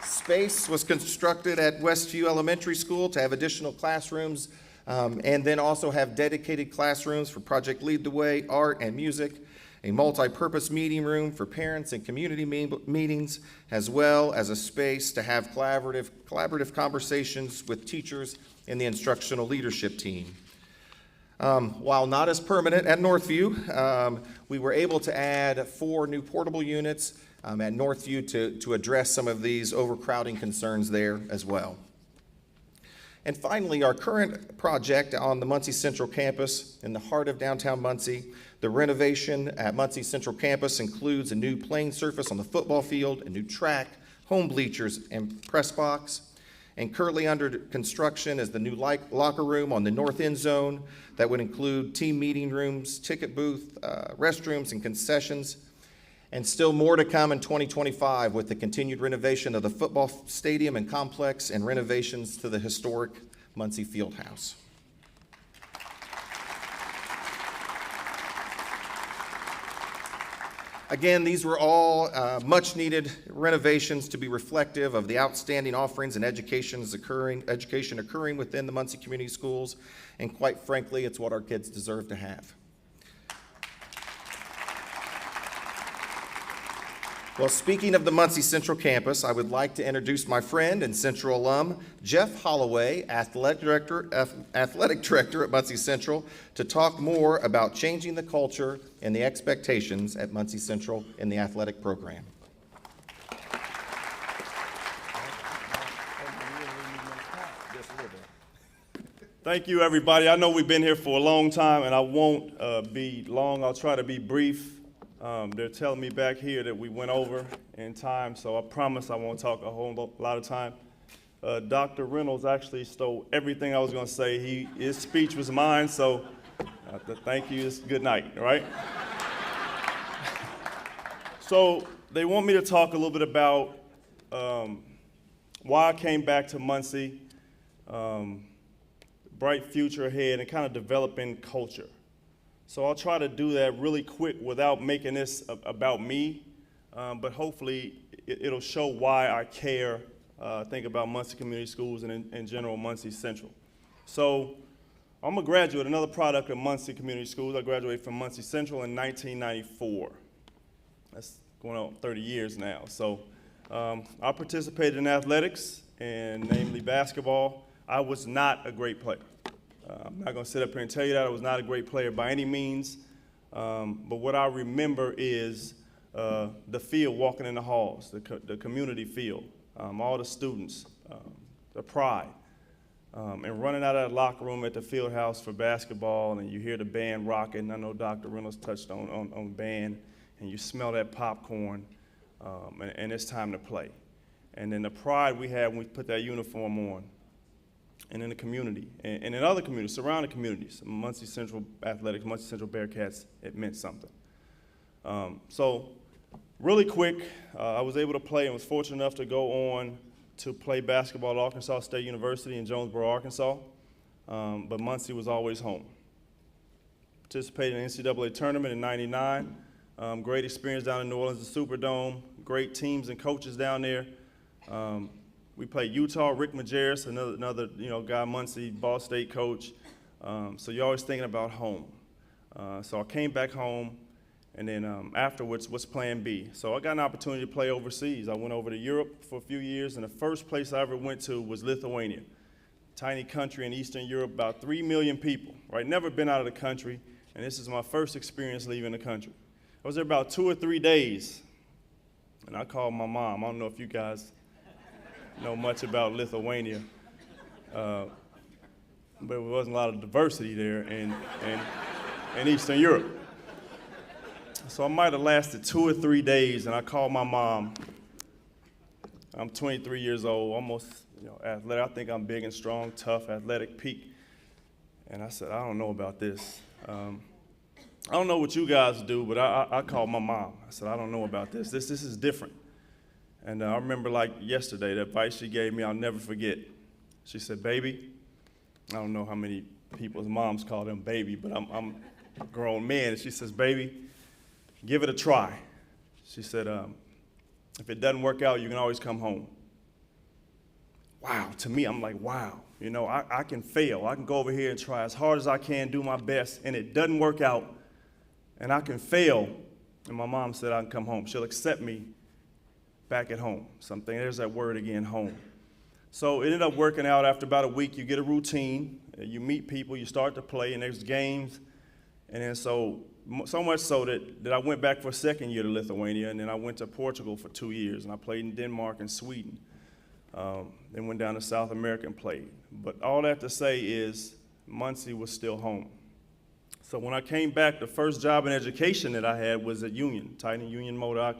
Space was constructed at Westview Elementary School to have additional classrooms and then also have dedicated classrooms for Project Lead the Way, art and music, a multi-purpose meeting room for parents and community meetings, as well as a space to have collaborative conversations with teachers and the instructional leadership team. While not as permanent at Northview, we were able to add 4 new portable units at Northview to address some of these overcrowding concerns there as well. And finally, our current project on the Muncie Central campus in the heart of downtown Muncie, the renovation at Muncie Central campus includes a new playing surface on the football field, a new track, home bleachers, and press box. And currently under construction is the new locker room on the north end zone that would include team meeting rooms, ticket booth, restrooms, and concessions. And still more to come in 2025 with the continued renovation of the football stadium and complex and renovations to the historic Muncie Fieldhouse. Again, these were all much needed renovations to be reflective of the outstanding offerings and education occurring within the Muncie Community Schools. And quite frankly, it's what our kids deserve to have. Well, speaking of the Muncie Central campus, I would like to introduce my friend and Central alum, Jeff Holloway, Athletic Director at Muncie Central, to talk more about changing the culture and the expectations at Muncie Central in the athletic program. Thank you, everybody. I know we've been here for a long time, and I won't be long. I'll try to be brief. They're telling me back here that we went over in time, so I promise I won't talk a whole lot of time. Dr. Reynolds actually stole everything I was going to say. His speech was mine, so thank you. It's good night, all right? So they want me to talk a little bit about why I came back to Muncie, bright future ahead, and kind of developing culture. So I'll try to do that really quick without making this about me, but hopefully it'll show why I care, think about Muncie Community Schools and in general Muncie Central. So I'm a graduate, another product of Muncie Community Schools. I graduated from Muncie Central in 1994. That's going on 30 years now. So I participated in athletics, and namely basketball. I was not a great player. I'm not going to sit up here and tell you that I was not a great player by any means, but what I remember is the field, walking in the halls, the community field, all the students, the pride, and running out of that locker room at the field house for basketball, and you hear the band rocking. I know Dr. Reynolds touched on band, and you smell that popcorn, and it's time to play. And then the pride we had when we put that uniform on, and in the community, and in other communities, surrounding communities, Muncie Central Athletics, Muncie Central Bearcats, it meant something. So really quick, I was able to play and was fortunate enough to go on to play basketball at Arkansas State University in Jonesboro, Arkansas, but Muncie was always home. Participated in the NCAA tournament in '99. Great experience down in New Orleans, the Superdome. Great teams and coaches down there. We played Utah, Rick Majerus, another guy, Muncie, Ball State coach. So you're always thinking about home. So I came back home, and then afterwards, what's plan B? So I got an opportunity to play overseas. I went over to Europe for a few years, and the first place I ever went to was Lithuania. Tiny country in Eastern Europe, about 3 million people, right? Never been out of the country, and this is my first experience leaving the country. I was there about 2 or 3 days, and I called my mom. I don't know if you guys know much about Lithuania, but there wasn't a lot of diversity there in Eastern Europe. So I might have lasted 2 or 3 days, and I called my mom. I'm 23 years old, almost athletic. I think I'm big and strong, tough, athletic, peak. And I said, I don't know about this. I don't know what you guys do, but I called my mom. I said, I don't know about this. This is different. And I remember like yesterday, the advice she gave me, I'll never forget. She said, baby, I don't know how many people's moms call them baby, but I'm a grown man. And she says, baby, give it a try. She said, if it doesn't work out, you can always come home. Wow, to me, I'm like, wow. I can fail. I can go over here and try as hard as I can, do my best, and it doesn't work out, and I can fail. And my mom said I can come home. She'll accept me back at home. There's that word again, home. So it ended up working out. After about a week, you get a routine, you meet people, you start to play, and there's games. And then so much so that I went back for a second year to Lithuania, and then I went to Portugal for 2 years, and I played in Denmark and Sweden. Then went down to South America and played. But all that to say is Muncie was still home. So when I came back, the first job in education that I had was at Union, Titan Union Modoc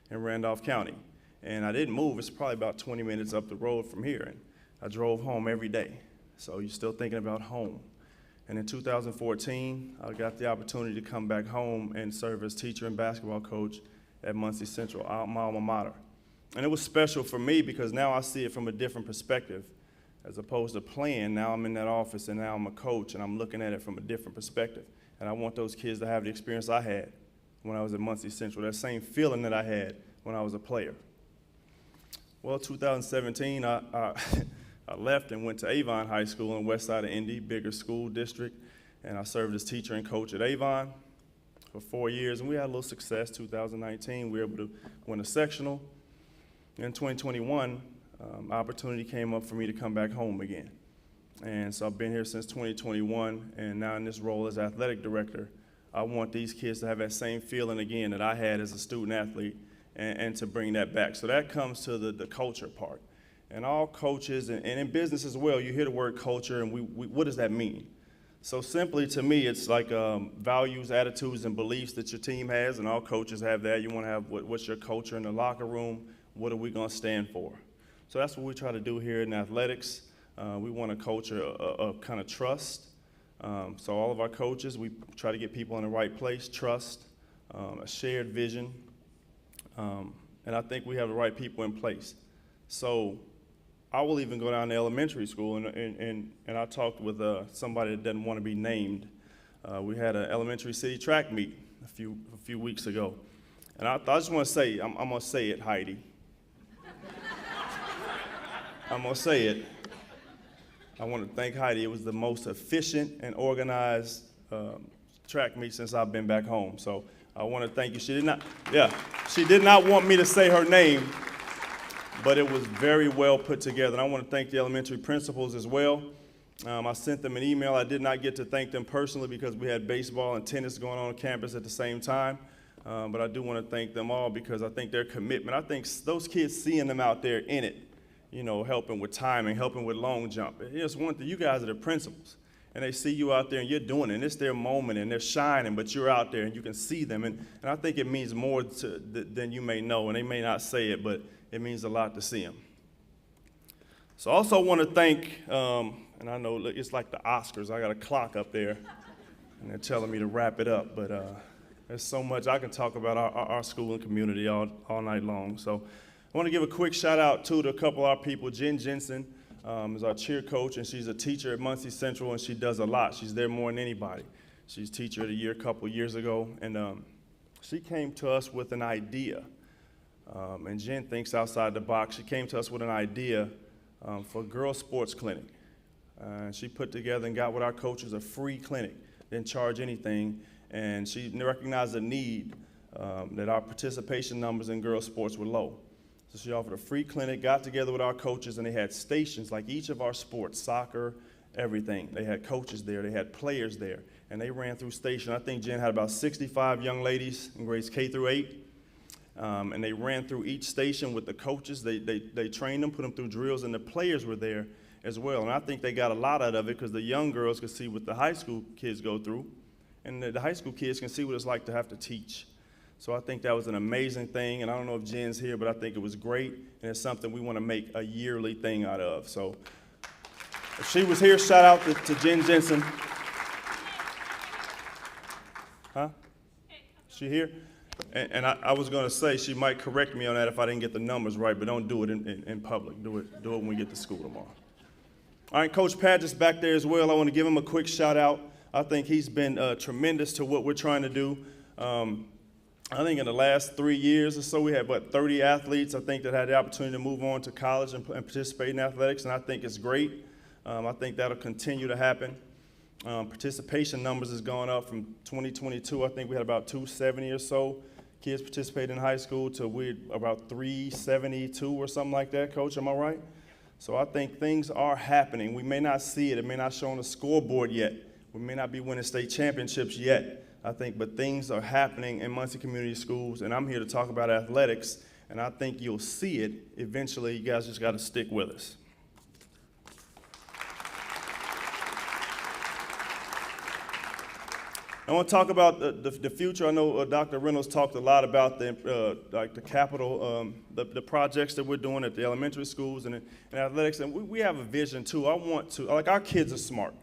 in Randolph County. And I didn't move. It's probably about 20 minutes up the road from here. And I drove home every day. So you're still thinking about home. And in 2014, I got the opportunity to come back home and serve as teacher and basketball coach at Muncie Central, my alma mater. And it was special for me because now I see it from a different perspective. As opposed to playing, now I'm in that office and now I'm a coach and I'm looking at it from a different perspective. And I want those kids to have the experience I had when I was at Muncie Central, that same feeling that I had when I was a player. Well, 2017, I left and went to Avon High School in west side of Indy, bigger school district, and I served as teacher and coach at Avon for 4 years, and we had a little success. 2019, we were able to win a sectional. In 2021, opportunity came up for me to come back home again. And so I've been here since 2021, and now in this role as athletic director, I want these kids to have that same feeling again that I had as a student athlete, and to bring that back. So that comes to the culture part. And all coaches, and in business as well, you hear the word culture, and what does that mean? So simply to me, it's like values, attitudes, and beliefs that your team has, and all coaches have that. You want to have what's your culture in the locker room? What are we going to stand for? So that's what we try to do here in athletics. We want a culture of kind of trust. So all of our coaches, we try to get people in the right place, trust, a shared vision, and I think we have the right people in place. So I will even go down to elementary school, and I talked with somebody that doesn't want to be named. We had an elementary city track meet a few weeks ago, and I just want to say, I'm going to say it, Heidi. I'm going to say it. I want to thank Heidi. It was the most efficient and organized track meet since I've been back home. So I want to thank you. She did not want me to say her name, but it was very well put together. And I want to thank the elementary principals as well. I sent them an email. I did not get to thank them personally because we had baseball and tennis going on campus at the same time. But I do want to thank them all because I think their commitment, I think those kids seeing them out there in it, you know, helping with timing, helping with long jump. It's one thing, you guys are the principals, and they see you out there and you're doing it, and it's their moment and they're shining, but you're out there and you can see them. And I think it means more than you may know, and they may not say it, but it means a lot to see them. So I also want to thank, and I know it's like the Oscars. I got a clock up there, and they're telling me to wrap it up. But there's so much I can talk about our school and community all night long. So I want to give a quick shout out to a couple of our people. Jen Jensen is our cheer coach, and she's a teacher at Muncie Central, and she does a lot. She's there more than anybody. She's teacher of the year a couple years ago, and she came to us with an idea. And Jen thinks outside the box. She came to us with an idea for a girls' sports clinic. She put together and got with our coaches a free clinic, didn't charge anything, and she recognized the need that our participation numbers in girls' sports were low. So she offered a free clinic, got together with our coaches, and they had stations like each of our sports, soccer, everything. They had coaches there, they had players there, and they ran through station. I think Jen had about 65 young ladies in grades K through 8. And they ran through each station with the coaches. They trained them, put them through drills, and the players were there as well. And I think they got a lot out of it because the young girls could see what the high school kids go through, and the high school kids can see what it's like to have to teach. So I think that was an amazing thing, and I don't know if Jen's here, but I think it was great, and it's something we want to make a yearly thing out of. So if she was here, shout out to Jen Jensen. Huh? She here? And I was going to say she might correct me on that if I didn't get the numbers right, but don't do it in public. Do it when we get to school tomorrow. All right, Coach Padgett's back there as well. I want to give him a quick shout out. I think he's been tremendous to what we're trying to do. I think in the last 3 years or so, we had, 30 athletes, I think, that had the opportunity to move on to college and participate in athletics, and I think it's great. I think that'll continue to happen. Participation numbers has gone up from 2022. I think we had about 270 or so kids participate in high school to we're about 372 or something like that. Coach, am I right? So I think things are happening. We may not see it. It may not show on the scoreboard yet. We may not be winning state championships yet, I think, but things are happening in Muncie Community Schools, and I'm here to talk about athletics, and I think you'll see it eventually. You guys just got to stick with us. I want to talk about the future. I know Dr. Reynolds talked a lot about the capital, the projects that we're doing at the elementary schools and in athletics, and we have a vision too. I want to, like, our kids are smart,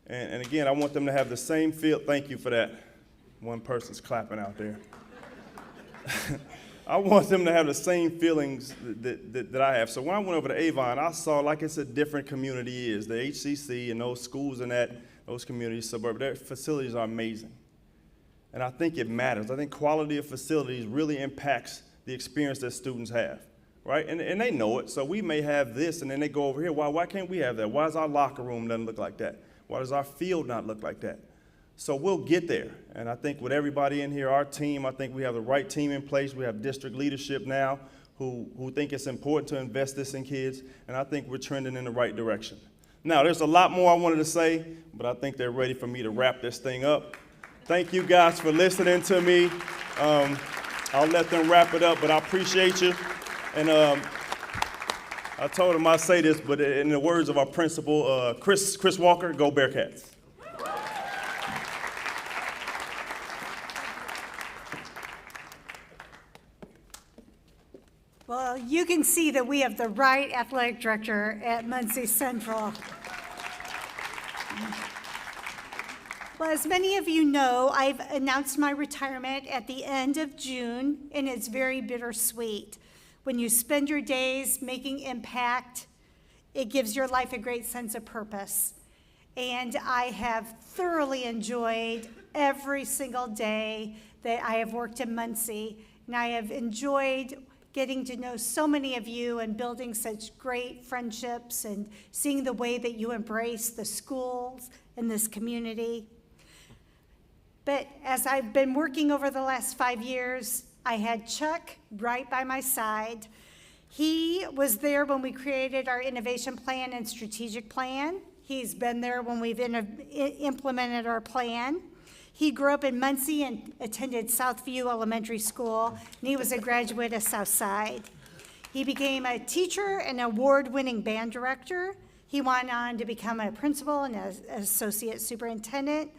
and again, I want them to have the same feel. Thank you for that. One person's clapping out there. I want them to have the same feelings that I have. So when I went over to Avon, I saw like it's a different community is. The HCC and those schools and those communities, suburban, their facilities are amazing. And I think it matters. I think quality of facilities really impacts the experience that students have, right? And they know it. So we may have this, and then they go over here. Why can't we have that? Why does our locker room doesn't look like that? Why does our field not look like that? So we'll get there. And I think with everybody in here, our team, I think we have the right team in place. We have district leadership now who think it's important to invest this in kids. And I think we're trending in the right direction. Now, there's a lot more I wanted to say, but I think they're ready for me to wrap this thing up. Thank you guys for listening to me. I'll let them wrap it up, but I appreciate you. And I told them I'd say this, but in the words of our principal, Chris Walker, go Bearcats. Well, you can see that we have the right athletic director at Muncie Central. Well, as many of you know, I've announced my retirement at the end of June, and it's very bittersweet. When you spend your days making impact, it gives your life a great sense of purpose. And I have thoroughly enjoyed every single day that I have worked in Muncie, and I have enjoyed getting to know so many of you and building such great friendships and seeing the way that you embrace the schools and this community. But as I've been working over the last 5 years, I had Chuck right by my side. He was there when we created our innovation plan and strategic plan. He's been there when we've implemented our plan. He grew up in Muncie and attended Southview Elementary School, and he was a graduate of Southside. He became a teacher and award-winning band director. He went on to become a principal and an associate superintendent.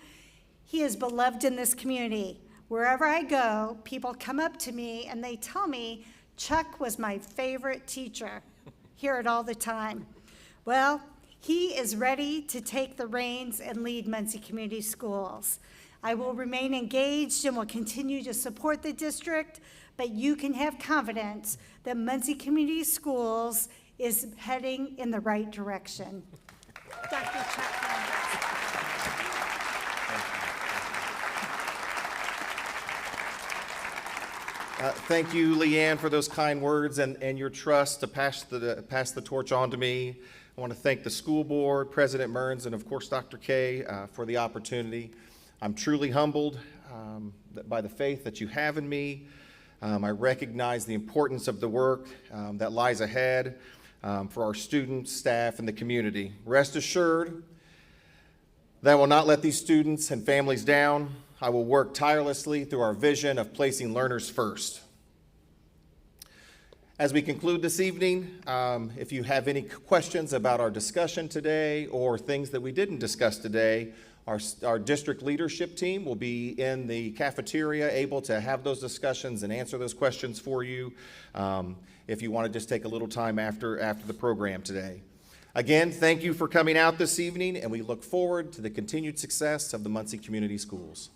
He is beloved in this community. Wherever I go, people come up to me and they tell me, Chuck was my favorite teacher. Hear it all the time. Well, he is ready to take the reins and lead Muncie Community Schools. I will remain engaged and will continue to support the district, but you can have confidence that Muncie Community Schools is heading in the right direction. Dr. Chuck Mearns. Thank you, Leanne, for those kind words and your trust to pass the torch on to me. I want to thank the school board, President Mearns, and of course Dr. K for the opportunity. I'm truly humbled by the faith that you have in me. I recognize the importance of the work that lies ahead for our students, staff, and the community. Rest assured that I will not let these students and families down. I will work tirelessly through our vision of placing learners first. As we conclude this evening, if you have any questions about our discussion today or things that we didn't discuss today, our district leadership team will be in the cafeteria able to have those discussions and answer those questions for you if you want to just take a little time after the program today. Again, thank you for coming out this evening, and we look forward to the continued success of the Muncie Community Schools.